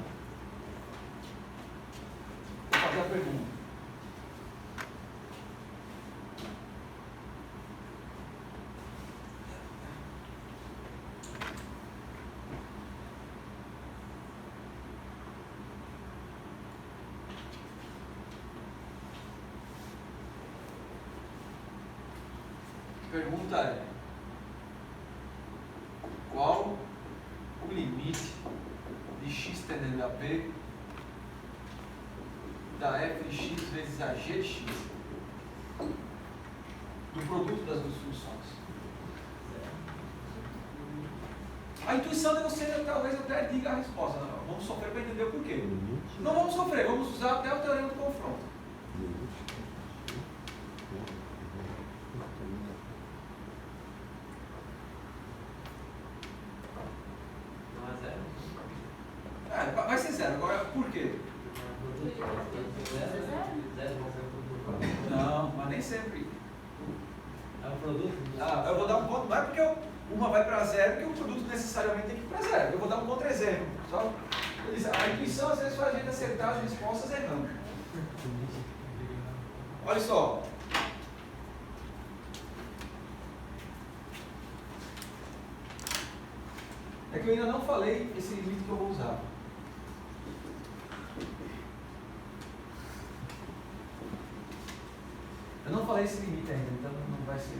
pergunta é: qual o limite de x tendendo a b da f de x vezes a g de x do produto das duas funções? A intuição de você, talvez eu até diga a resposta. Não, vamos sofrer para entender o porquê. Não vamos sofrer, vamos usar até o teorema do confronto. Não é zero? Vai ser zero. Agora, por quê? Não, mas nem sempre. É um produto? Eu vou dar um ponto, não é porque uma vai para zero que o produto necessariamente tem que ir para zero. Eu vou dar um contra-exemplo. A intuição às vezes faz a gente acertar as respostas errando. Olha só. É que eu ainda não falei esse limite que eu vou usar. Eu não falei esse limite ainda, então não vai ser.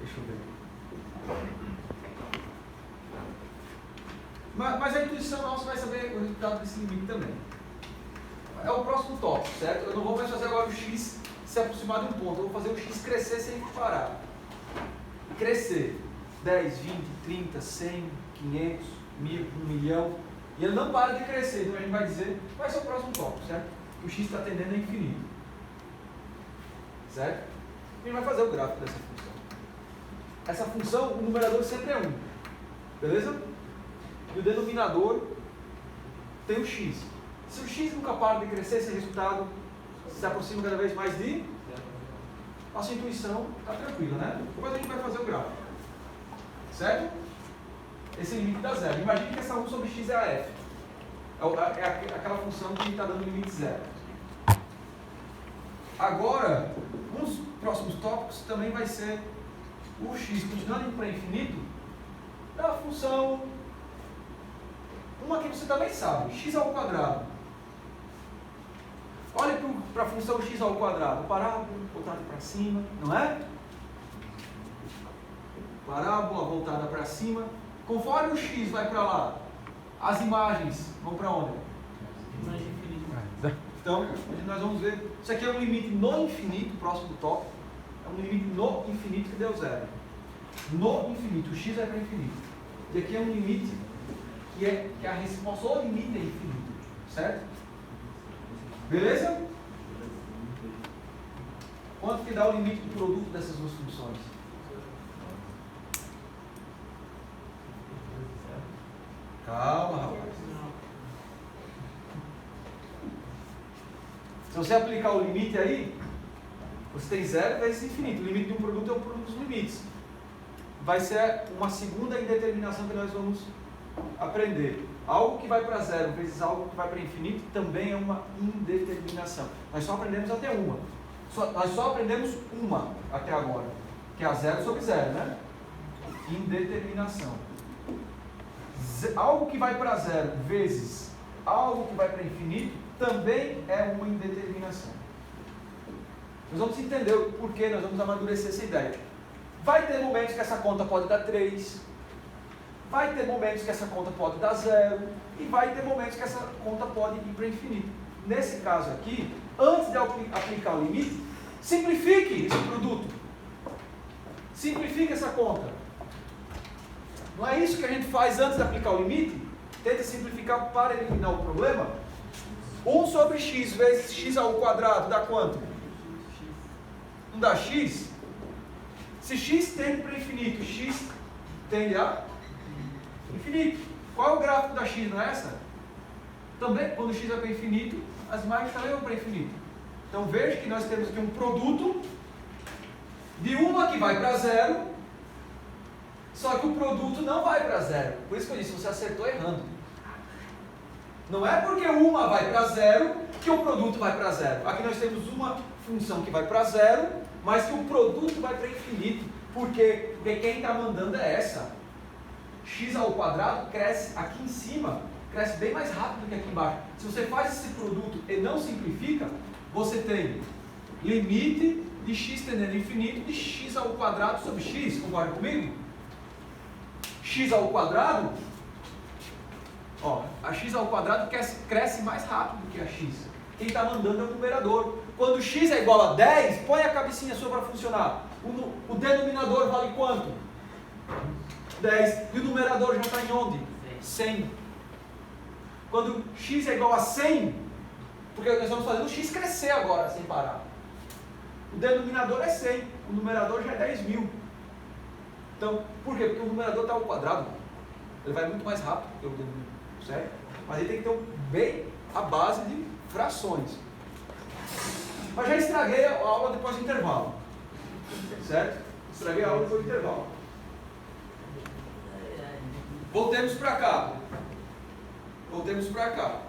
Deixa eu ver. Mas a intuição nossa vai saber o resultado desse limite também. É o próximo tópico, certo? Eu não vou mais fazer agora o x se aproximar de um ponto. Eu vou fazer o x crescer sem parar. Crescer. 10, 20, 30, 100, 500, 1000, 1 milhão. E ele não para de crescer. Então a gente vai dizer, vai ser o próximo tópico, certo? O x está tendendo a infinito. Certo? E a gente vai fazer o gráfico dessa função. Essa função, o numerador sempre é 1. Beleza? E o denominador tem o x. Se o x nunca para de crescer, esse resultado se aproxima cada vez mais de... Nossa intuição está tranquila, né? Depois a gente vai fazer o gráfico. Certo? Esse limite dá zero. Imagine que essa 1 sobre x é a f. É aquela função que está dando limite zero. Agora, nos próximos tópicos também vai ser o x continuando indo para infinito da função, uma que você também sabe, x ao quadrado. Olha para a função x ao quadrado, parábola voltada para cima, não é? Parábola voltada para cima. Conforme o x vai para lá, as imagens vão para onde? Imagem infinita. Então, nós vamos ver. Isso aqui é um limite no infinito, próximo do tópico. É um limite no infinito que deu zero. No infinito, o x vai para infinito. E aqui é um limite que a resposta, o limite é infinito. Certo? Beleza? Quanto que dá o limite do produto dessas duas funções? Calma, rapaz. Se você aplicar o limite aí, você tem zero vezes infinito. O limite de um produto é o produto dos limites. Vai ser uma segunda indeterminação que nós vamos aprender. Algo que vai para zero vezes algo que vai para infinito também é uma indeterminação. Nós só aprendemos até uma. Nós só aprendemos uma até agora, que é a zero sobre zero, né? Indeterminação. Algo que vai para zero vezes algo que vai para infinito também é uma indeterminação. Nós vamos entender o porquê, nós vamos amadurecer essa ideia. Vai ter momentos que essa conta pode dar 3, vai ter momentos que essa conta pode dar 0, e vai ter momentos que essa conta pode ir para infinito. Nesse caso aqui, antes de aplicar o limite, simplifique esse produto. Simplifique essa conta. Não é isso que a gente faz antes de aplicar o limite? Tenta simplificar para eliminar o problema. 1 sobre x vezes x ao quadrado dá quanto? Não dá x? Se x tende para infinito, x tende a infinito. Qual é o gráfico da x, não é essa? Também, quando x vai para infinito, as imagens também vão para infinito. Então veja que nós temos aqui um produto de uma que vai para zero, só que o produto não vai para zero. Por isso que eu disse, você acertou errando. Não é porque uma vai para zero que o produto vai para zero. Aqui nós temos uma função que vai para zero, mas que o produto vai para infinito. Porque quem está mandando é essa. X ao quadrado cresce aqui em cima, cresce bem mais rápido do que aqui embaixo. Se você faz esse produto e não simplifica, você tem limite de x tendendo ao infinito de x ao quadrado sobre x. Concorda comigo? X ao quadrado, ó, a x ao quadrado cresce mais rápido do que a x. Quem está mandando é o numerador. Quando x é igual a 10, põe a cabecinha sua para funcionar. O denominador vale quanto? 10. E o numerador já está em onde? 100. Quando x é igual a 100, porque nós estamos fazendo o x crescer agora, sem parar. O denominador é 100, o numerador já é 10.000. Então, por quê? Porque o numerador está ao quadrado. Ele vai muito mais rápido que o denominador, certo? Mas ele tem que ter bem a base de frações. Mas já estraguei a aula depois do intervalo. Certo? Estraguei a aula depois do intervalo. Voltemos para cá. Voltemos para cá.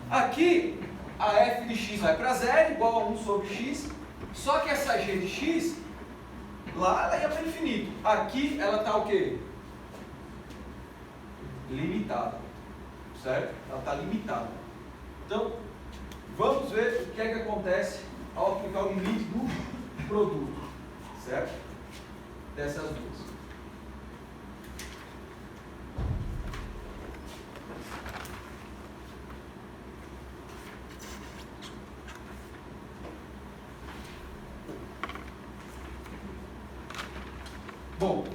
Aqui, a f de x vai para 0, igual a 1 sobre x. Só que essa g de x, lá ela ia para infinito. Aqui ela está o quê? Limitada. Certo? Ela está limitada. Então, vamos ver o que é que acontece ao aplicar o limite do produto. Certo? Dessas duas. Bom,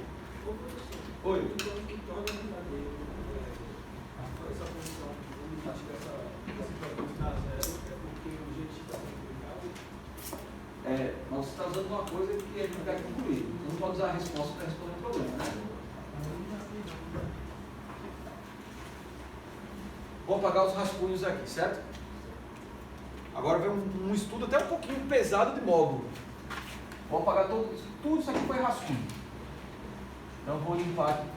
oi. Então, o que torna verdadeiro essa função do limite desse produto na zero é porque o jeito está sendo Mas você está usando uma coisa que ele não quer concluir. Você não pode usar a resposta para responder o problema, né? Vou apagar os rascunhos aqui, certo? Agora vem um estudo até um pouquinho pesado de módulo. Vou apagar tudo isso aqui foi rascunho. Então vou limpar aqui.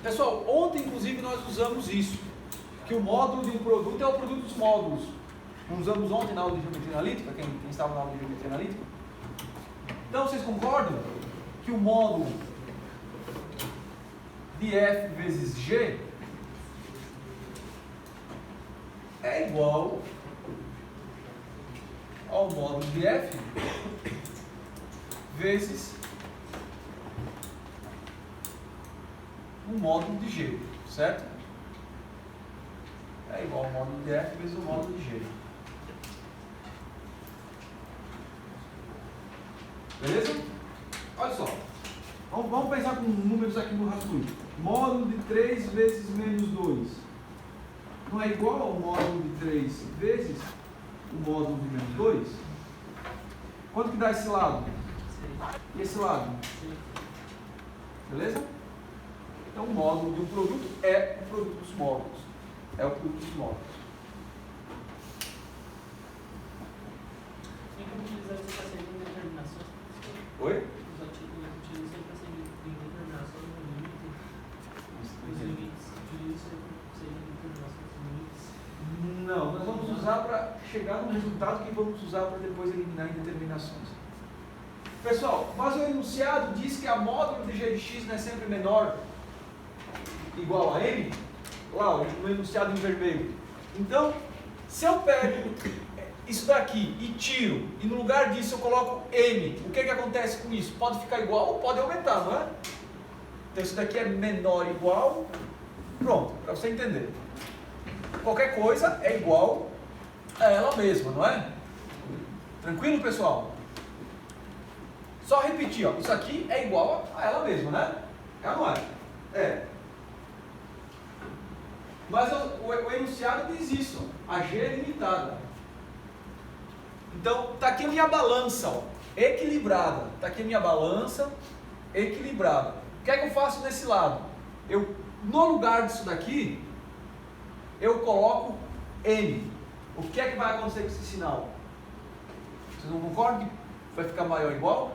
Pessoal, ontem inclusive nós usamos isso, que o módulo de um produto é o produto dos módulos. Não usamos ontem na aula de geometria analítica, quem estava na aula de geometria analítica? Então vocês concordam que o módulo de f vezes g é igual ao módulo de f vezes o módulo de g, certo? É igual ao módulo de f vezes o módulo de g. Beleza? Olha só. Vamos pensar com números aqui no rascunho. Módulo de 3 vezes menos 2 não é igual ao módulo de 3 vezes o módulo de menos 2? Quanto que dá esse lado? E esse lado? Beleza? Então o módulo de um produto é o produto dos módulos. É o produto dos módulos. Tem como utilizar isso para ser em determinação? Oi? Utiliza isso para ser em determinação do limite. Os limites. Utiliza isso para ser em determinação dos limites. Não, nós vamos usar para chegar no resultado que vamos usar para depois eliminar indeterminações. Pessoal, mas o enunciado diz que a módulo de g de x não é sempre menor igual a m, lá no enunciado em vermelho. Então, se eu pego isso daqui e tiro, e no lugar disso eu coloco m, o que acontece com isso? Pode ficar igual ou pode aumentar, não é? Então isso daqui é menor ou igual, pronto, para você entender. Qualquer coisa é igual a ela mesma, não é? Tranquilo, pessoal? Só repetir, ó, isso aqui é igual a ela mesma, né? É ou não é? É. Mas o enunciado diz isso, ó, a G é limitada. Então, está aqui a minha balança, ó, equilibrada. Está aqui a minha balança equilibrada. O que é que eu faço desse lado? No lugar disso daqui, eu coloco M. O que é que vai acontecer com esse sinal? Vocês não concordam que vai ficar maior ou igual?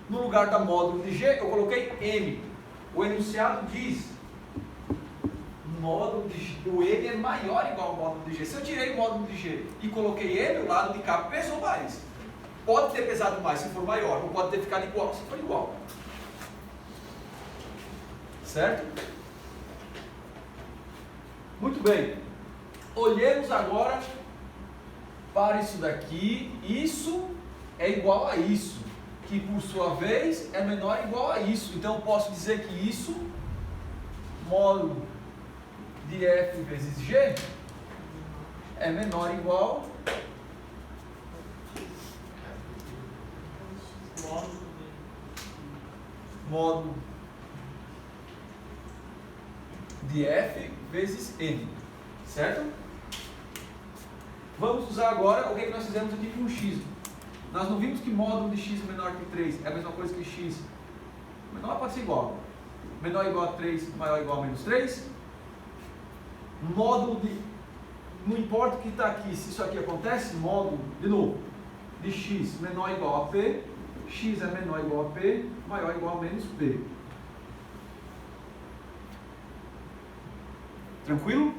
No lugar da módulo de G, eu coloquei M. O enunciado diz o M é maior ou igual ao módulo de G. Se eu tirei o módulo de G e coloquei M, o lado de cá pesou mais. Pode ter pesado mais se for maior, ou pode ter ficado igual se for igual. Certo? Muito bem. Olhemos agora para isso daqui. Isso é igual a isso, que por sua vez é menor ou igual a isso. Então eu posso dizer que isso, módulo de F vezes G, é menor ou igual módulo de F vezes N, certo? Vamos usar agora o que nós fizemos aqui com o X. Nós não vimos que módulo de X é menor que 3, é a mesma coisa que X. Menor pode ser igual. Menor ou igual a 3, maior ou igual a menos 3. Módulo de... Não importa o que está aqui, se isso aqui acontece, módulo, de novo, de X menor ou igual a P, X é menor ou igual a P, maior ou igual a menos P. Tranquilo?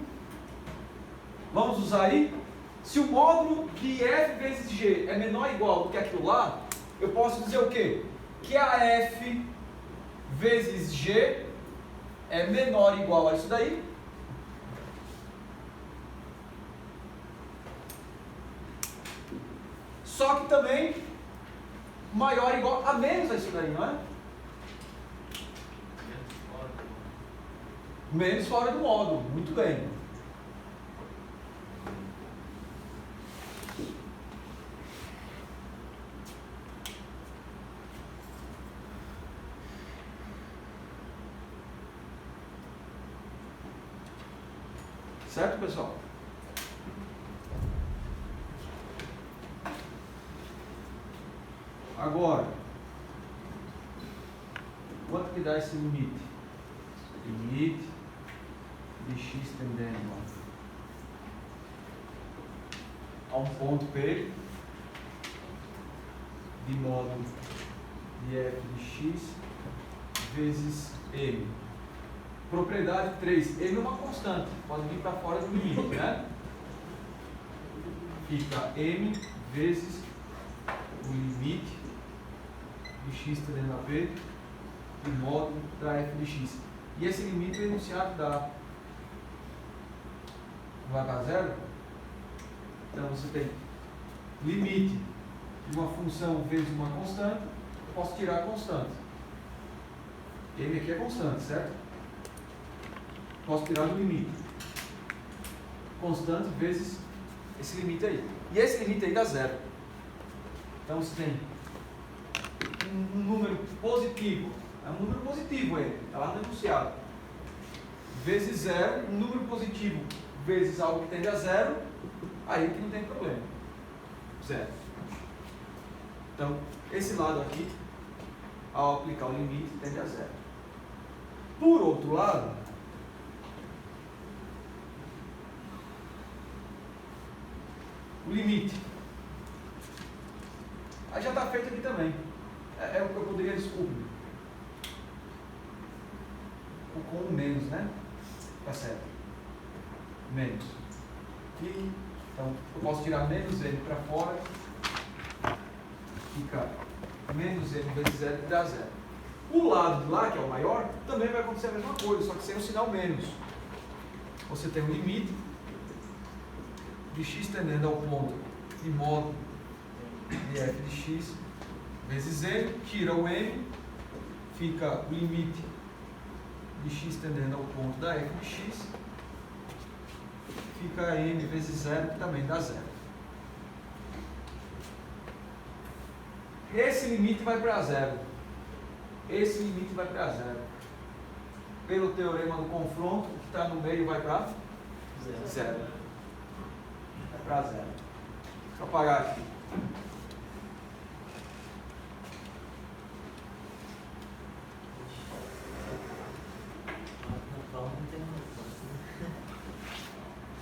Vamos usar aí. Se o módulo de F vezes G é menor ou igual do que aquilo lá, eu posso dizer o quê? Que a F vezes G é menor ou igual a isso daí. Só que também maior ou igual a menos a isso daí, não é? Menos fora do módulo. Muito bem. Certo, pessoal? Agora, quanto que dá esse limite? Limite de x tendendo a um ponto P de módulo de f de x vezes m. Propriedade 3. M é uma constante, pode vir para fora do limite, né? Fica m vezes o limite de x tendendo a P de módulo da f de x. E esse limite é o enunciado da... vai para zero. Então você tem limite de uma função vezes uma constante. Eu posso tirar a constante. M aqui é constante, certo? Posso tirar do limite. Constante vezes esse limite aí. E esse limite aí dá zero. Então você tem um número positivo. É um número positivo ele. Está lá no enunciado. Vezes zero. Um número positivo vezes algo que tende a zero. Aí que não tem problema. Zero. Então, esse lado aqui, ao aplicar o limite, tende a zero. Por outro lado, o limite. Aí já está feito aqui também. É o que eu poderia descobrir. Com um menos, né? Tá certo. Menos. E, então, eu posso tirar menos n para fora. Fica menos n vezes zero que dá zero. O lado de lá, que é o maior, também vai acontecer a mesma coisa, só que sem o sinal menos. Você tem um limite de x tendendo ao ponto de módulo de f de x vezes n, tira o m, fica o limite de x tendendo ao ponto da f de x, fica m vezes zero, que também dá zero. Esse limite vai para zero. Esse limite vai para zero. Pelo teorema do confronto, o que está no meio vai para zero. Vai para zero. Deixa eu apagar aqui.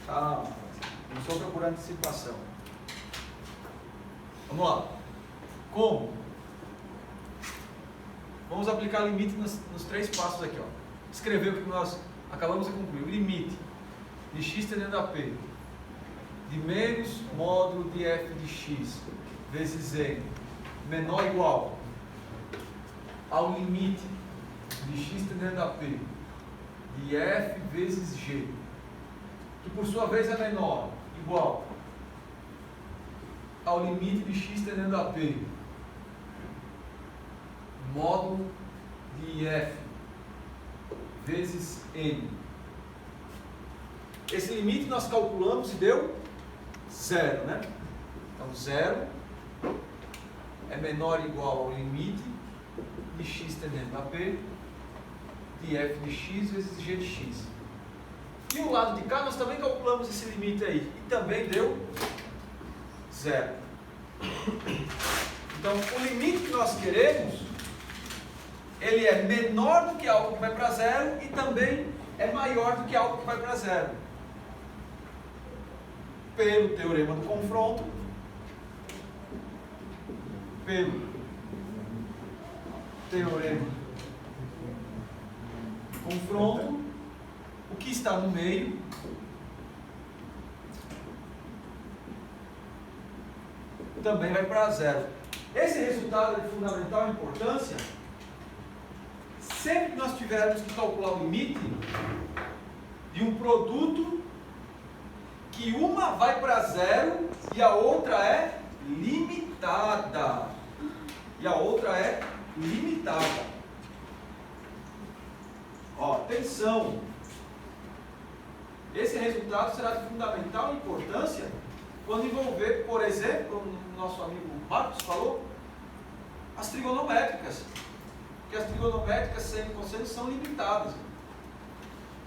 Calma, não estou procurando antecipação. Vamos lá. Como? Vamos aplicar limite nos três passos aqui. Ó. Escrever o que nós acabamos de concluir. O limite de x tendendo a P de menos módulo de f de x vezes n menor ou igual ao limite de x tendendo a p de f vezes g, que por sua vez é menor igual ao limite de x tendendo a p módulo de f vezes n. Esse limite nós calculamos e deu 0, né? Então 0 é menor ou igual ao limite de x tendendo a p de f de x vezes g de x. E o lado de cá nós também calculamos esse limite aí e também deu 0. Então o limite que nós queremos, ele é menor do que algo que vai para 0 e também é maior do que algo que vai para 0. Pelo teorema do confronto, pelo teorema do confronto, o que está no meio também vai para 0. Esse resultado é de fundamental importância sempre que nós tivermos que calcular o limite de um produto que uma vai para 0 e a outra é limitada. Ó, atenção! Esse resultado será de fundamental importância quando envolver, por exemplo, como o nosso amigo Marcos falou, as trigonométricas. Porque as trigonométricas seno e cosseno são limitadas.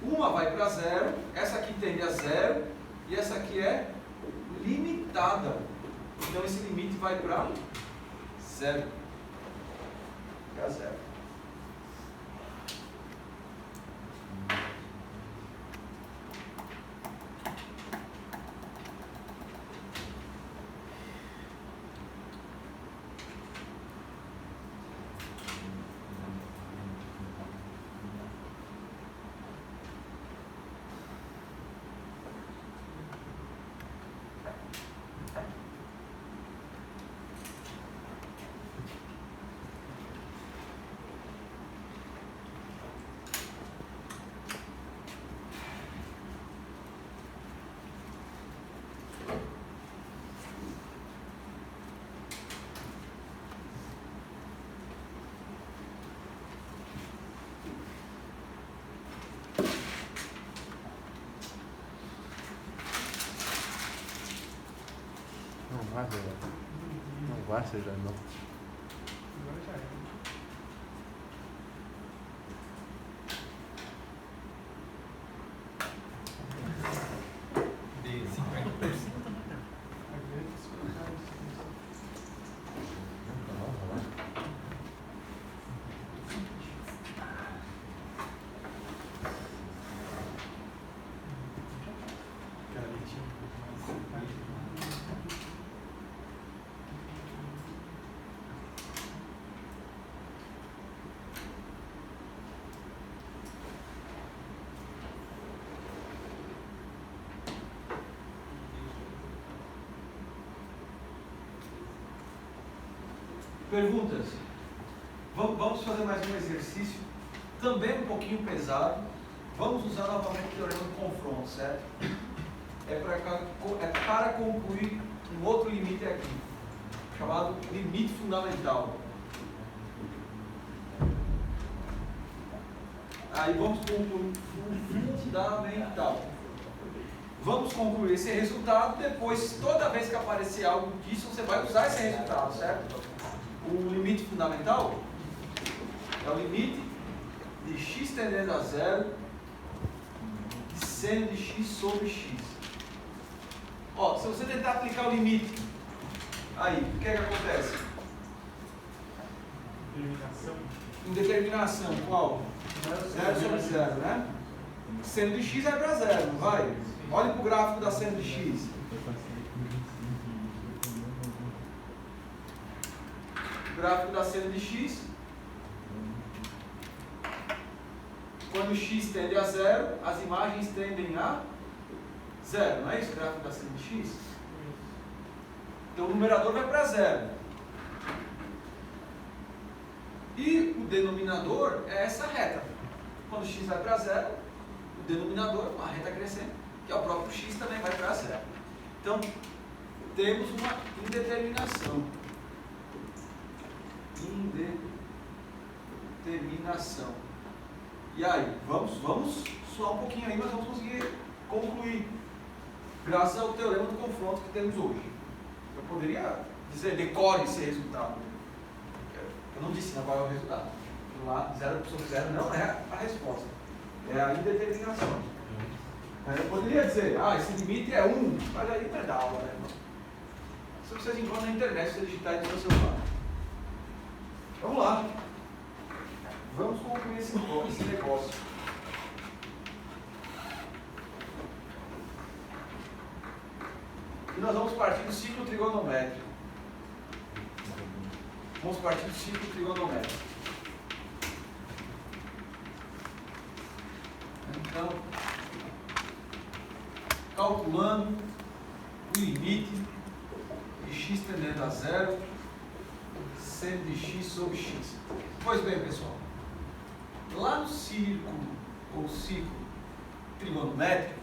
Uma vai para 0, essa aqui tende a 0 e essa aqui é limitada. Então esse limite vai para 0. Para 0. Não vai ser já não. Agora já é. De 50%. Perguntas? Vamos fazer mais um exercício, também um pouquinho pesado. Vamos usar novamente o teorema do confronto, certo? É para concluir um outro limite aqui, chamado limite fundamental. Aí vamos concluir o fundamental. Vamos concluir esse resultado, depois, toda vez que aparecer algo disso, você vai usar esse resultado, certo? O limite fundamental é o limite de x tendendo a 0 de seno de x sobre x. Ó, se você tentar aplicar o limite, aí, o que é que acontece? Determinação. Indeterminação, qual? 0 sobre 0, né? Seno de x vai para 0, não vai? Olhe para o gráfico da seno de x. Gráfico da seno de x, quando x tende a 0, as imagens tendem a 0, não é isso? O gráfico da seno de x. Então o numerador vai para zero. E o denominador é essa reta. Quando x vai para zero, o denominador, uma reta crescente, que é o próprio x, também vai para zero. Então, temos uma indeterminação. Indeterminação. E aí, vamos suar um pouquinho aí, mas vamos conseguir concluir. Graças ao teorema do confronto que temos hoje. Eu poderia dizer, decore esse resultado. Eu não disse qual é o resultado. Lá, 0 sobre 0 não é a resposta. É a indeterminação. Eu poderia dizer, esse limite é 1, mas aí não é da aula, né? Isso vocês encontram na internet, se você digitar no seu celular. Vamos lá. Vamos concluir esse negócio. E nós vamos partir do ciclo trigonométrico. Vamos partir do ciclo trigonométrico. Então, calculando o limite de x tendendo a zero, seno de x sobre x. Pois bem, pessoal, lá no círculo ou ciclo trigonométrico,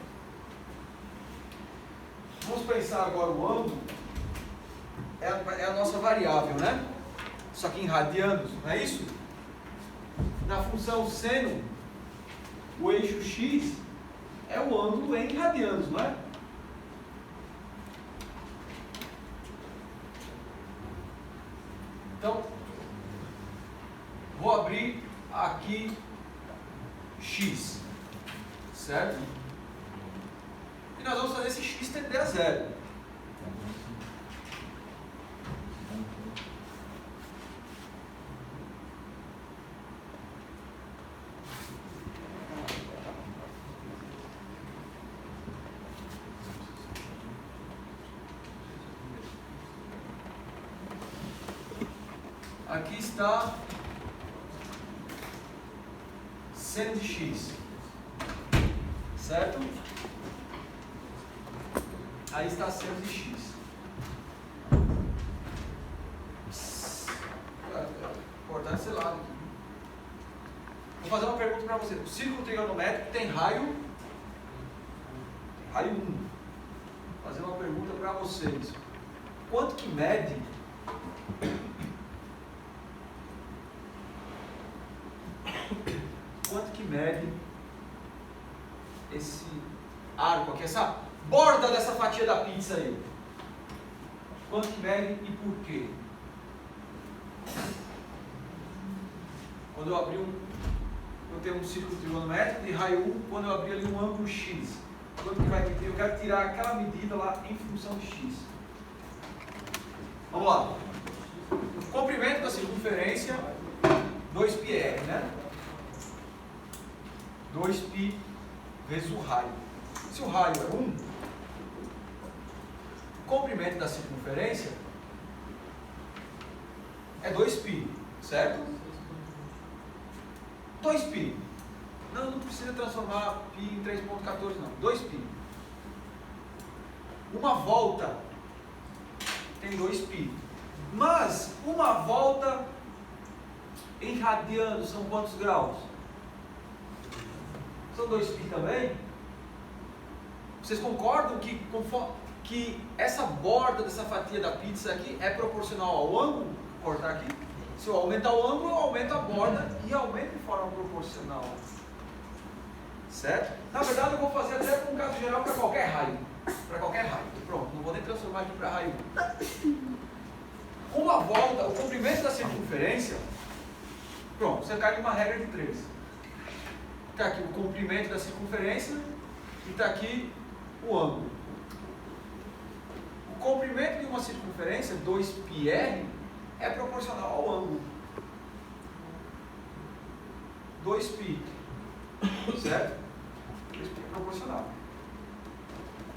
vamos pensar agora o ângulo, é a nossa variável, né? Só que em radianos, não é isso? Na função seno, o eixo x é o ângulo em radianos, não é? Então, vou abrir aqui x, certo? E nós vamos fazer esse x tender a zero. Aqui está seno de x, certo? Aí está seno de x. Cortar esse lado aqui. Vou fazer uma pergunta para você. O círculo trigonométrico tem raio 1. Vou fazer uma pergunta para vocês. Quanto que mede esse arco aqui, essa borda dessa fatia da pizza aí? Quanto que mede e por quê? Quando eu abri eu tenho um círculo trigonométrico de raio 1, quando eu abri ali um ângulo x, quanto que vai medir? Eu quero tirar aquela medida lá em função de x. Vamos lá. O comprimento da circunferência, 2πr, né? 2π vezes o raio. Se o raio é 1, o comprimento da circunferência é 2π, certo? 2π. Não precisa transformar π em 3,14 não. 2π. Uma volta tem 2π. Mas uma volta em radianos são quantos graus? São 2π também? Vocês concordam que essa borda dessa fatia da pizza aqui é proporcional ao ângulo? Vou cortar aqui. Se eu aumentar o ângulo, eu aumento a borda e aumento de forma proporcional. Certo? Na verdade, eu vou fazer até com um caso geral para qualquer raio. Para qualquer raio. Pronto, não vou nem transformar aqui para raio 1. Uma volta, o comprimento da circunferência, pronto, você cai numa regra de 3. Está aqui o comprimento da circunferência e está aqui o ângulo. O comprimento de uma circunferência, 2πr, é proporcional ao ângulo. 2π, certo? 2π é proporcional.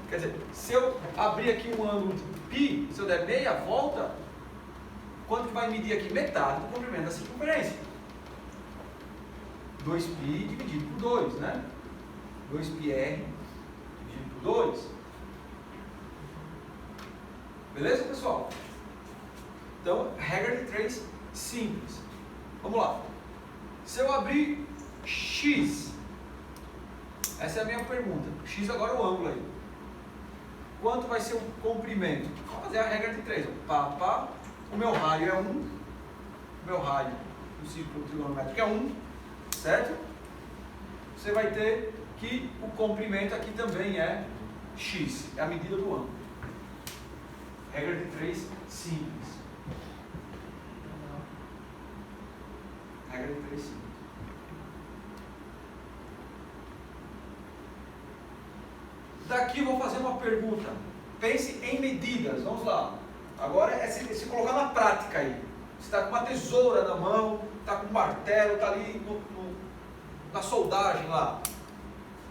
Quer dizer, se eu abrir aqui um ângulo de π, se eu der meia volta, quanto que vai medir aqui? Metade do comprimento da circunferência. 2π dividido por 2, né? 2πr dividido por 2. Beleza, pessoal? Então, regra de 3 simples. Vamos lá. Se eu abrir X, essa é a minha pergunta. X agora é o ângulo aí. Quanto vai ser o comprimento? Vamos fazer a regra de 3. Pá. O meu raio é 1. O meu raio do círculo trigonométrico é 1. Certo? Você vai ter que o comprimento aqui também é X. É a medida do ângulo. Regra de 3 simples. Regra de 3 simples. Daqui eu vou fazer uma pergunta. Pense em medidas. Vamos lá. Agora é se colocar na prática aí. Você está com uma tesoura na mão, está com um martelo, está ali na soldagem lá.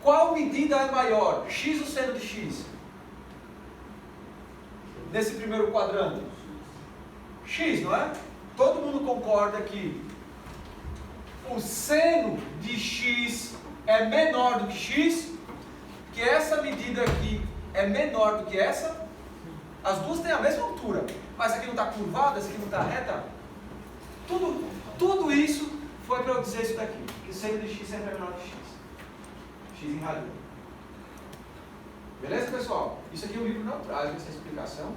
Qual medida é maior? X ou seno de X? Nesse primeiro quadrante. X, não é? Todo mundo concorda que o seno de X é menor do que X? Que essa medida aqui é menor do que essa? As duas têm a mesma altura, mas aqui não está curvada, essa aqui não está reta. Tudo isso foi para eu dizer isso daqui, que o seno de X sempre é menor que X. X em radiano. Beleza, pessoal? Isso aqui o livro não traz essa explicação.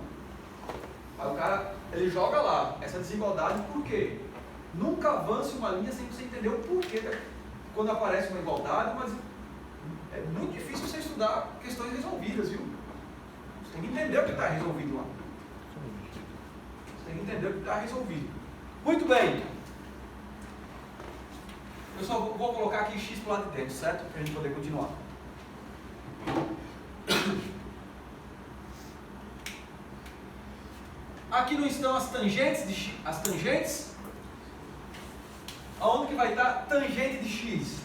Aí o cara, ele joga lá, essa desigualdade, por quê? Nunca avance uma linha sem você entender o porquê quando aparece uma igualdade, mas é muito difícil você estudar questões resolvidas, viu? Você tem que entender o que está resolvido lá. Você tem que entender o que está resolvido. Muito bem. Eu só vou colocar aqui X para o lado de dentro, certo? Para a gente poder continuar. Aqui não estão as tangentes de X. As tangentes. Aonde que vai estar tangente de X?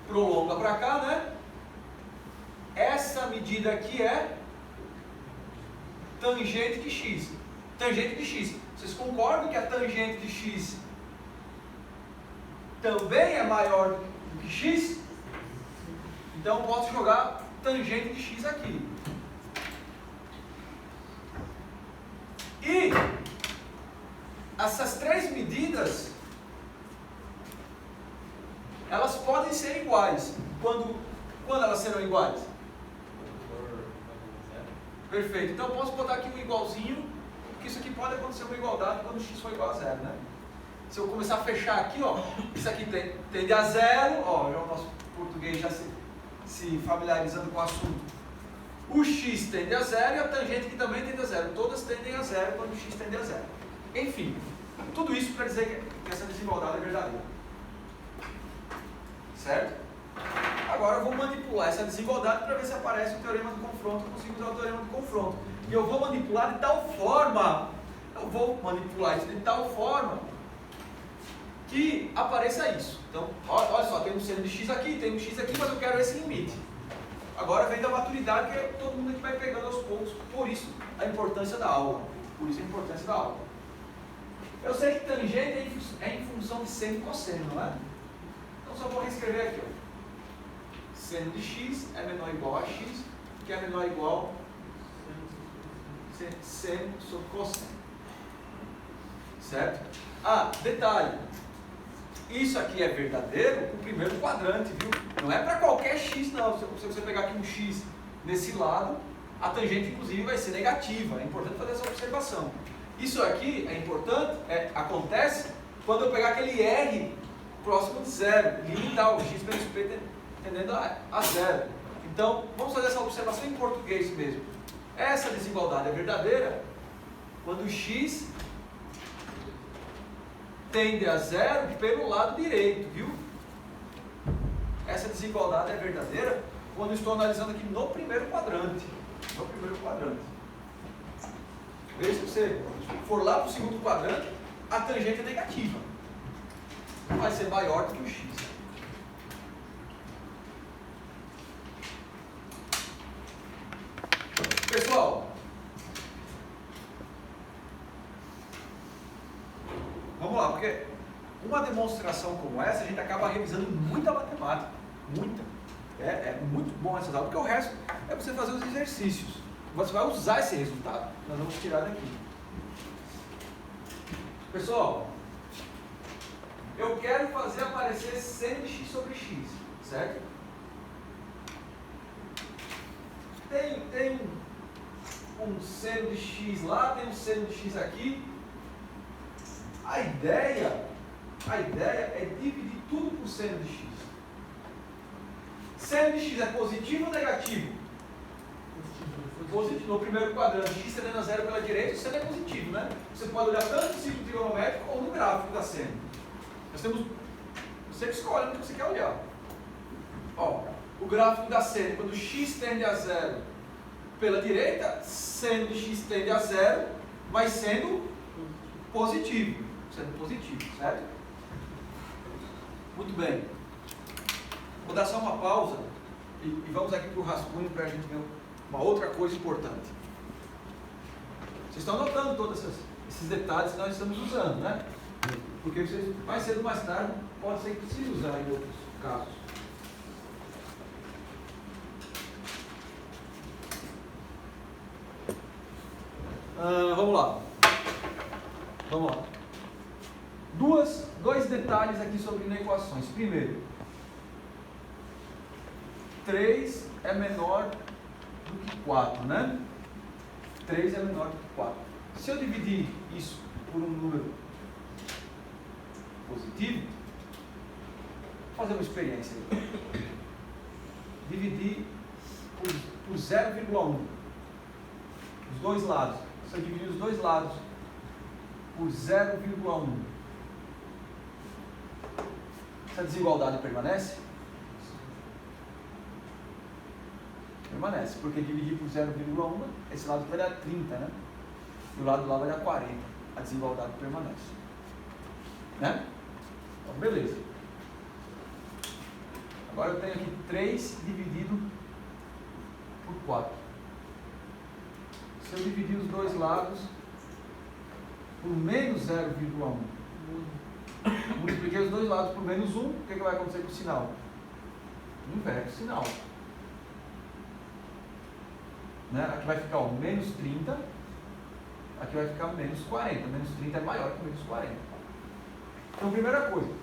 Prolonga para cá, né? Essa medida aqui é tangente de X. Tangente de X. Vocês concordam que a tangente de X também é maior do que X? Então eu posso jogar tangente de X aqui. E essas três medidas, elas podem ser iguais. Quando elas serão iguais? Perfeito. Então eu posso botar aqui um igualzinho, porque isso aqui pode acontecer uma igualdade quando x for igual a zero, né? Se eu começar a fechar aqui, ó, isso aqui tende a zero, ó, já o nosso português já se familiarizando com o assunto. O x tende a zero e a tangente aqui também tende a zero. Todas tendem a zero quando o x tende a zero. Enfim, tudo isso para dizer que essa desigualdade é verdadeira. Certo? Agora eu vou manipular essa desigualdade para ver se aparece o teorema do confronto. Eu consigo usar o teorema do confronto. E eu vou manipular de tal forma, que apareça isso. Então, olha só, tem um seno de x aqui, tem um x aqui, mas eu quero esse limite. Agora vem da maturidade que todo mundo aqui vai pegando aos poucos. Por isso a importância da aula. Eu sei que tangente é em função de seno e cosseno, não é? Então só vou reescrever aqui, ó. Seno de x é menor ou igual a x, que é menor ou igual a seno sobre cosseno. Certo? Ah, detalhe. Isso aqui é verdadeiro o primeiro quadrante, viu? Não é para qualquer x, não. Se você pegar aqui um x nesse lado, a tangente, inclusive, vai ser negativa. É importante fazer essa observação. Isso aqui é importante, acontece quando eu pegar aquele r próximo de zero, limitar o x menos p tendendo a zero. Então, vamos fazer essa observação em português mesmo. Essa desigualdade é verdadeira quando o x tende a zero pelo lado direito, viu? Essa desigualdade é verdadeira quando eu estou analisando aqui no primeiro quadrante. Veja, se você for lá para o segundo quadrante, a tangente é negativa. Vai ser maior do que o x. Pessoal, vamos lá, porque uma demonstração como essa, a gente acaba revisando muita matemática. Muita. É muito bom essas aulas, porque o resto é você fazer os exercícios. Você vai usar esse resultado. Nós vamos tirar daqui. Pessoal, eu quero fazer aparecer seno de x sobre x, certo? Tem um seno de x lá, tem um seno de x aqui. A ideia é dividir tudo por seno de x. Seno de x é positivo ou negativo? Positivo. No primeiro quadrante, x tendendo a zero pela direita, o seno é positivo, né? Você pode olhar tanto no ciclo trigonométrico ou no gráfico da seno. Nós temos... Você escolhe onde você quer olhar. Ó, o gráfico da seno, quando x tende a zero pela direita, seno de x tende a zero, vai sendo positivo. Sendo positivo, certo? Muito bem. Vou dar só uma pausa e vamos aqui para o rascunho para a gente ver uma outra coisa importante. Vocês estão notando todos esses detalhes que nós estamos usando, né? Porque vocês, mais cedo ou mais tarde, pode ser que precise usar em outros casos. Vamos lá. Dois detalhes aqui sobre inequações. Primeiro, 3 é menor do que 4, né? 3 é menor do que 4. Se eu dividir isso por um número positivo, vou fazer uma experiência aí. Dividir por 0,1. Os dois lados. Se eu dividir os dois lados por 0,1, essa desigualdade permanece? Permanece, porque dividir por 0,1, esse lado vai dar 30, né? E o lado lá vai dar 40. A desigualdade permanece. Né? Então, beleza. Agora eu tenho aqui 3 dividido por 4. Se eu dividir os dois lados por menos 0,1, multipliquei os dois lados por menos 1, o que vai acontecer com o sinal? Inverte o sinal. Né? Aqui vai ficar menos 30, aqui vai ficar menos 40. Menos 30 é maior que menos 40. Então, primeira coisa.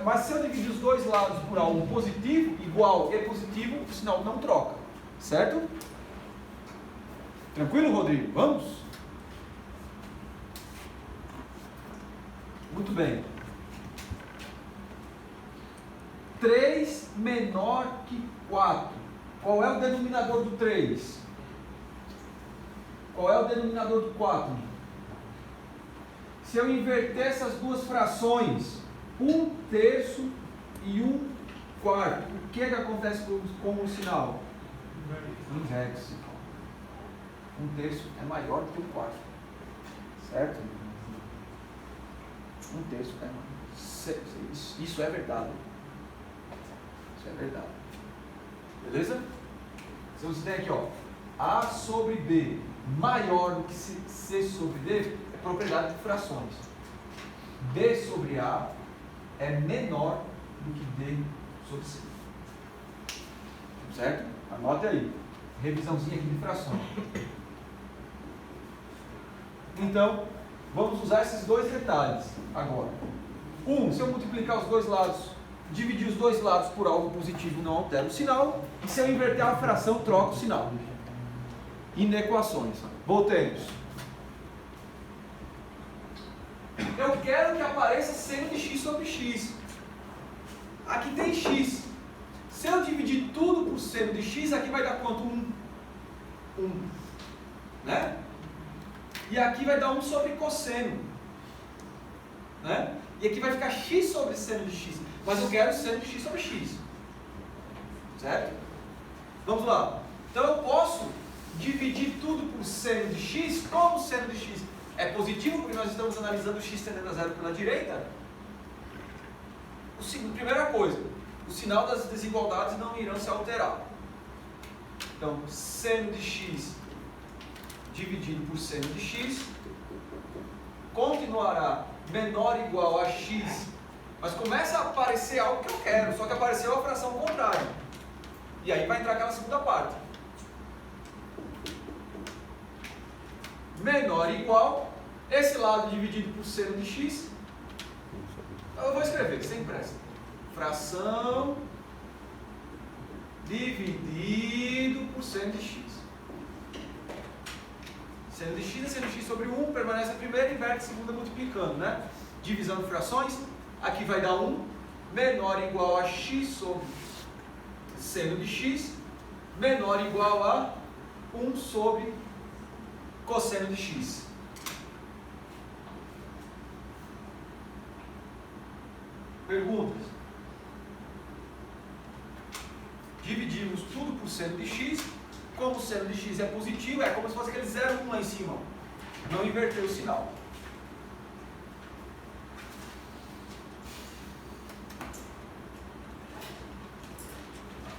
Mas se eu dividir os dois lados por algo positivo, igual e positivo, o sinal não troca. Certo? Tranquilo, Rodrigo? Vamos? Muito bem. 3 menor que 4. Qual é o denominador do 3? Qual é o denominador do 4? Se eu inverter essas duas frações, 1/3 e 1/4, o que acontece com o sinal? Inverte-se. 1/3 é maior do que 1/4. Certo? 1/3 é maior. Isso é verdade. Isso é verdade. Beleza? Então você tem aqui, ó, A sobre B maior do que C sobre D é propriedade de frações. B sobre A é menor do que D sobre C. Certo? Anote aí. Revisãozinha aqui de frações. Então, vamos usar esses dois detalhes agora. Se eu multiplicar os dois lados, dividir os dois lados por algo positivo, não altera o sinal. E se eu inverter a fração, troca o sinal. Inequações. Voltemos. Eu quero que apareça seno de x sobre x. Aqui tem x. Se eu dividir tudo por seno de x, aqui vai dar quanto? 1. Né? E aqui vai dar 1 sobre cosseno. Né? E aqui vai ficar x sobre seno de x. Mas eu quero seno de x sobre x. Certo? Vamos lá. Então eu posso dividir tudo por seno de x. Como o seno de x é positivo, porque nós estamos analisando x tendendo a zero pela direita. Primeira coisa, o sinal das desigualdades não irão se alterar. Então, seno de x dividido por seno de x continuará menor ou igual a x, mas começa a aparecer algo que eu quero, só que apareceu a fração contrária. E aí vai entrar aquela segunda parte. menor ou igual, esse lado dividido por seno de x, eu vou escrever, sem pressa, fração dividido por seno de x. Seno de x é seno de x sobre 1, permanece a primeira, inverte a segunda multiplicando, né? Divisão de frações, aqui vai dar 1, menor ou igual a x sobre seno de x, menor ou igual a 1 sobre cosseno de x. Perguntas? Dividimos tudo por seno de x. Como o seno de x é positivo, é como se fosse aquele 0,1 lá em cima. Não inverteu o sinal.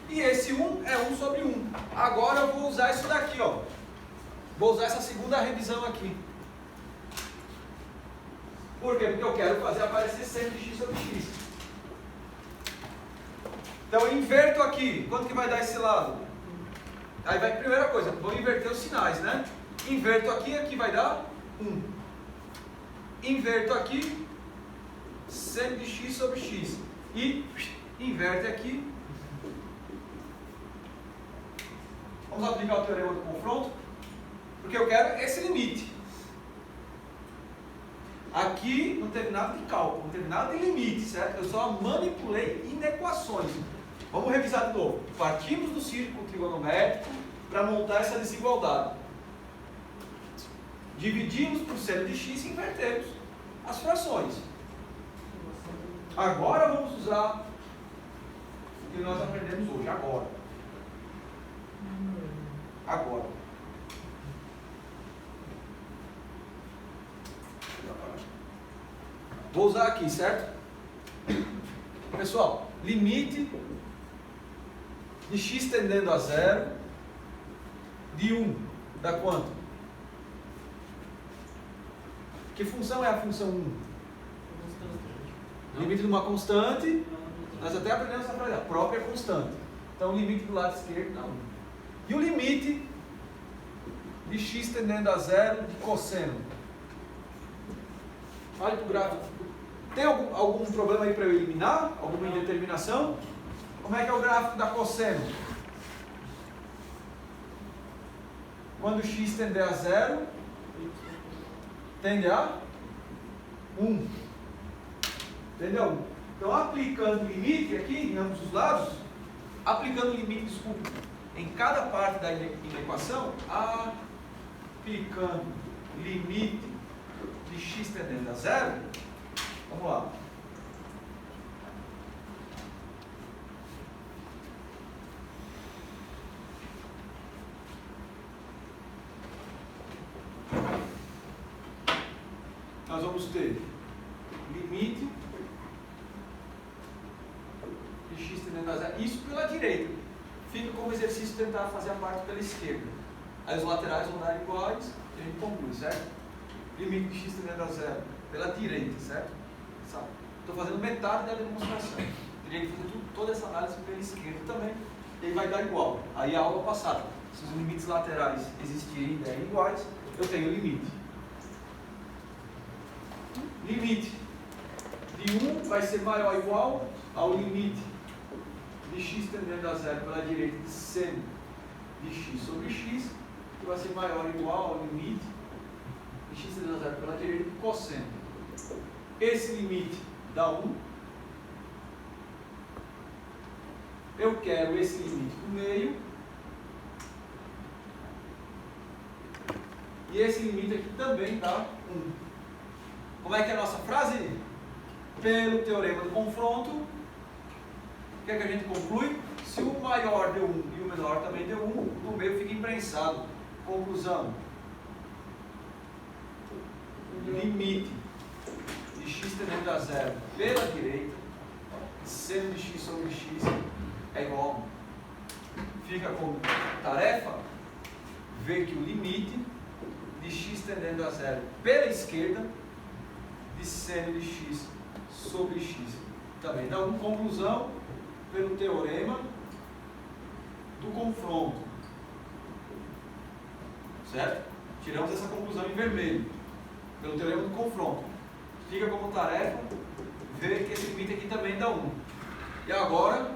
E esse 1 é 1 sobre 1. Agora eu vou usar isso daqui, ó. Vou usar essa segunda revisão aqui. Por quê? Porque eu quero fazer aparecer seno de x sobre x. Então eu inverto aqui. Quanto que vai dar esse lado? Aí vai, primeira coisa, vou inverter os sinais, né? Inverto aqui, aqui vai dar 1. Inverto aqui, seno de x sobre x. E inverte aqui. Vamos aplicar o teorema do confronto. Porque eu quero esse limite. Aqui não teve nada de cálculo, não teve nada de limite, certo? Eu só manipulei inequações. Vamos revisar de novo. Partimos do círculo trigonométrico para montar essa desigualdade. Dividimos por seno de x e invertemos as frações. Agora vamos usar o que nós aprendemos hoje, agora. Agora. Vou usar aqui, certo? Pessoal, limite de x tendendo a 0 de 1 dá quanto? Que função é a função 1? Limite de uma constante, nós até aprendemos essa frase, a própria constante. Então o limite do lado esquerdo dá 1. E o limite de x tendendo a 0 de cosseno? Olha para o gráfico. Tem algum problema aí para eu eliminar? Alguma indeterminação? Como é que é o gráfico da cosseno? Quando x tender a 0, tende a 1. Tende a 1. Então, aplicando o limite aqui, em ambos os lados, aplicando o limite, desculpa, em cada parte da inequação, aplicando limite de x tendendo a 0, vamos lá. Nós vamos ter limite de x tendendo a 0. Isso pela direita. Fica como exercício tentar fazer a parte pela esquerda. Aí os laterais vão dar iguais e a gente conclui, certo? Limite de x tendendo a 0 pela direita, certo? Estou fazendo metade da demonstração. Teria que fazer toda essa análise pela esquerda também. E aí vai dar igual. Aí a aula passada. Se os limites laterais existirem e derem iguais, eu tenho limite. Limite de 1 vai ser maior ou igual ao limite de x tendendo a 0 pela direita de seno de x sobre x, que vai ser maior ou igual ao limite de x tendendo a 0 pela direita de cosseno. Esse limite dá 1. Eu quero esse limite do meio. E esse limite aqui também dá 1. Como é que é a nossa frase? Pelo teorema do confronto, o que é que a gente conclui? Se o maior deu 1 e o menor também deu 1, o do meio fica imprensado. Conclusão. Limite de x tendendo a 0 pela direita, seno de x sobre x é igual a 1. Fica como tarefa ver que o limite de x tendendo a 0 pela esquerda de seno de x sobre x também dá 1. Conclusão pelo teorema do confronto, certo? Tiramos essa conclusão em vermelho, pelo teorema do confronto. Fica como tarefa ver que esse limite aqui também dá 1. E agora,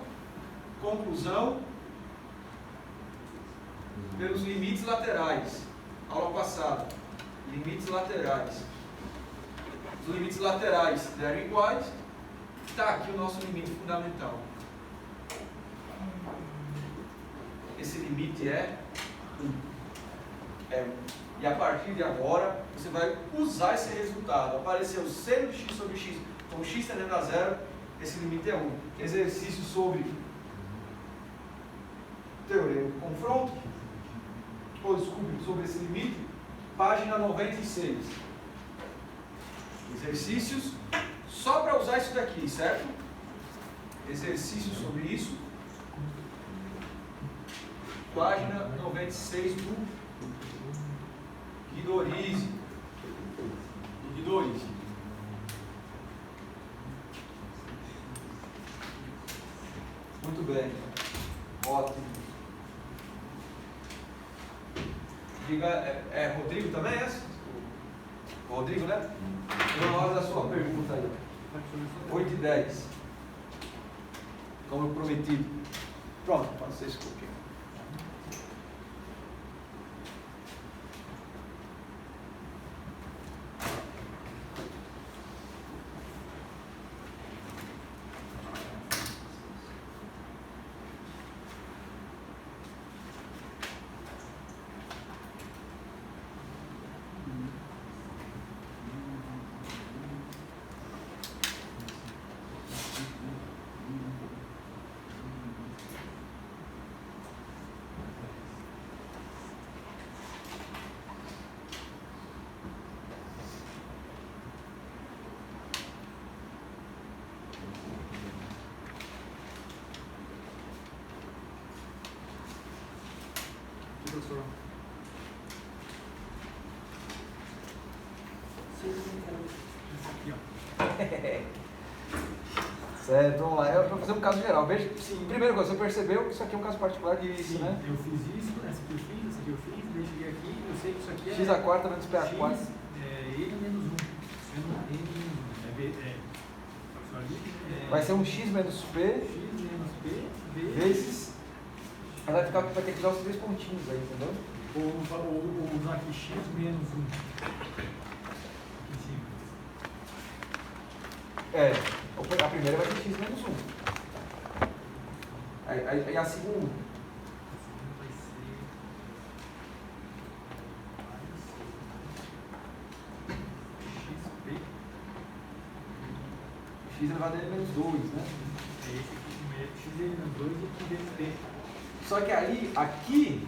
conclusão pelos limites laterais. Aula passada, limites laterais. Os limites laterais deram iguais. Está aqui o nosso limite fundamental. Esse limite é 1. E a partir de agora, você vai usar esse resultado. Apareceu seno de x sobre x, como x tendendo a zero, esse limite é 1. Exercício sobre teorema do confronto, ou desculpe, sobre esse limite, página 96. Exercícios só para usar isso daqui, certo? Exercício sobre isso, página 96 do Guidorize. Muito bem. Ótimo. Diga, é Rodrigo também essa? Rodrigo, né? Então, na hora da sua pergunta aí. 8h10. Como eu prometi. Pronto, pode ser escolhido. Professor. Certo, vamos lá. Eu vou fazer um caso geral. Veja, primeira coisa, você percebeu que isso aqui é um caso particular disso, né? Eu fiz isso, essa aqui eu fiz, essa aqui eu fiz, daí cheguei aqui, eu sei que isso aqui é... X a quarta menos P a quarta. X, N menos 1. Vai ser um X menos P. X menos P vezes... Vai ter que usar os 3 pontinhos aí, entendeu? Ou usar aqui X menos 1. Aqui em cima. A primeira vai ter X menos 1. Aí a segunda. Vai ser... XP. X elevado a N menos 2, né? É esse aqui primeiro, X menos 2 e aqui DP. Só que aí, aqui,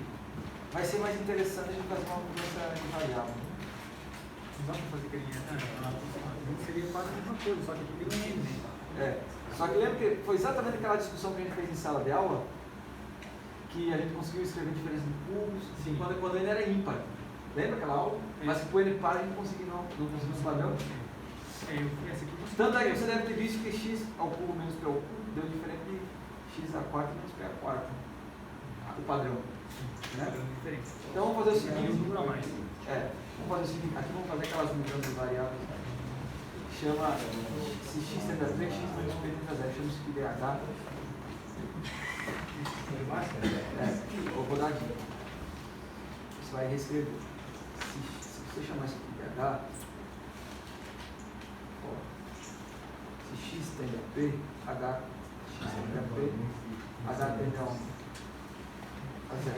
vai ser mais interessante a gente fazer uma mudança variável. Não dá para fazer carinha. Seria quase a mesma coisa, só que aqui tem um N, né? Só que lembra que foi exatamente aquela discussão que a gente fez em sala de aula, que a gente conseguiu escrever diferença de cubos, Sim. quando ele era ímpar. Lembra aquela aula? Mas que com ele par a gente não conseguiu o padrão. Eu essa aqui eu Tanto é que você deve ter visto que x ao cubo menos p ao cubo deu diferente de x a quarta menos p a quarta. O padrão. Né? Então vamos fazer o seguinte. Vamos fazer o seguinte, aqui vamos fazer aquelas mudanças variáveis. Chama, se x tende a 3, x menos p tende a 0, chama isso de dh. Eu vou dar aqui. Você vai reescrever. Se você chamar isso aqui de dh, se x tende a p, h, x tende a p, h tende a 1. A 0.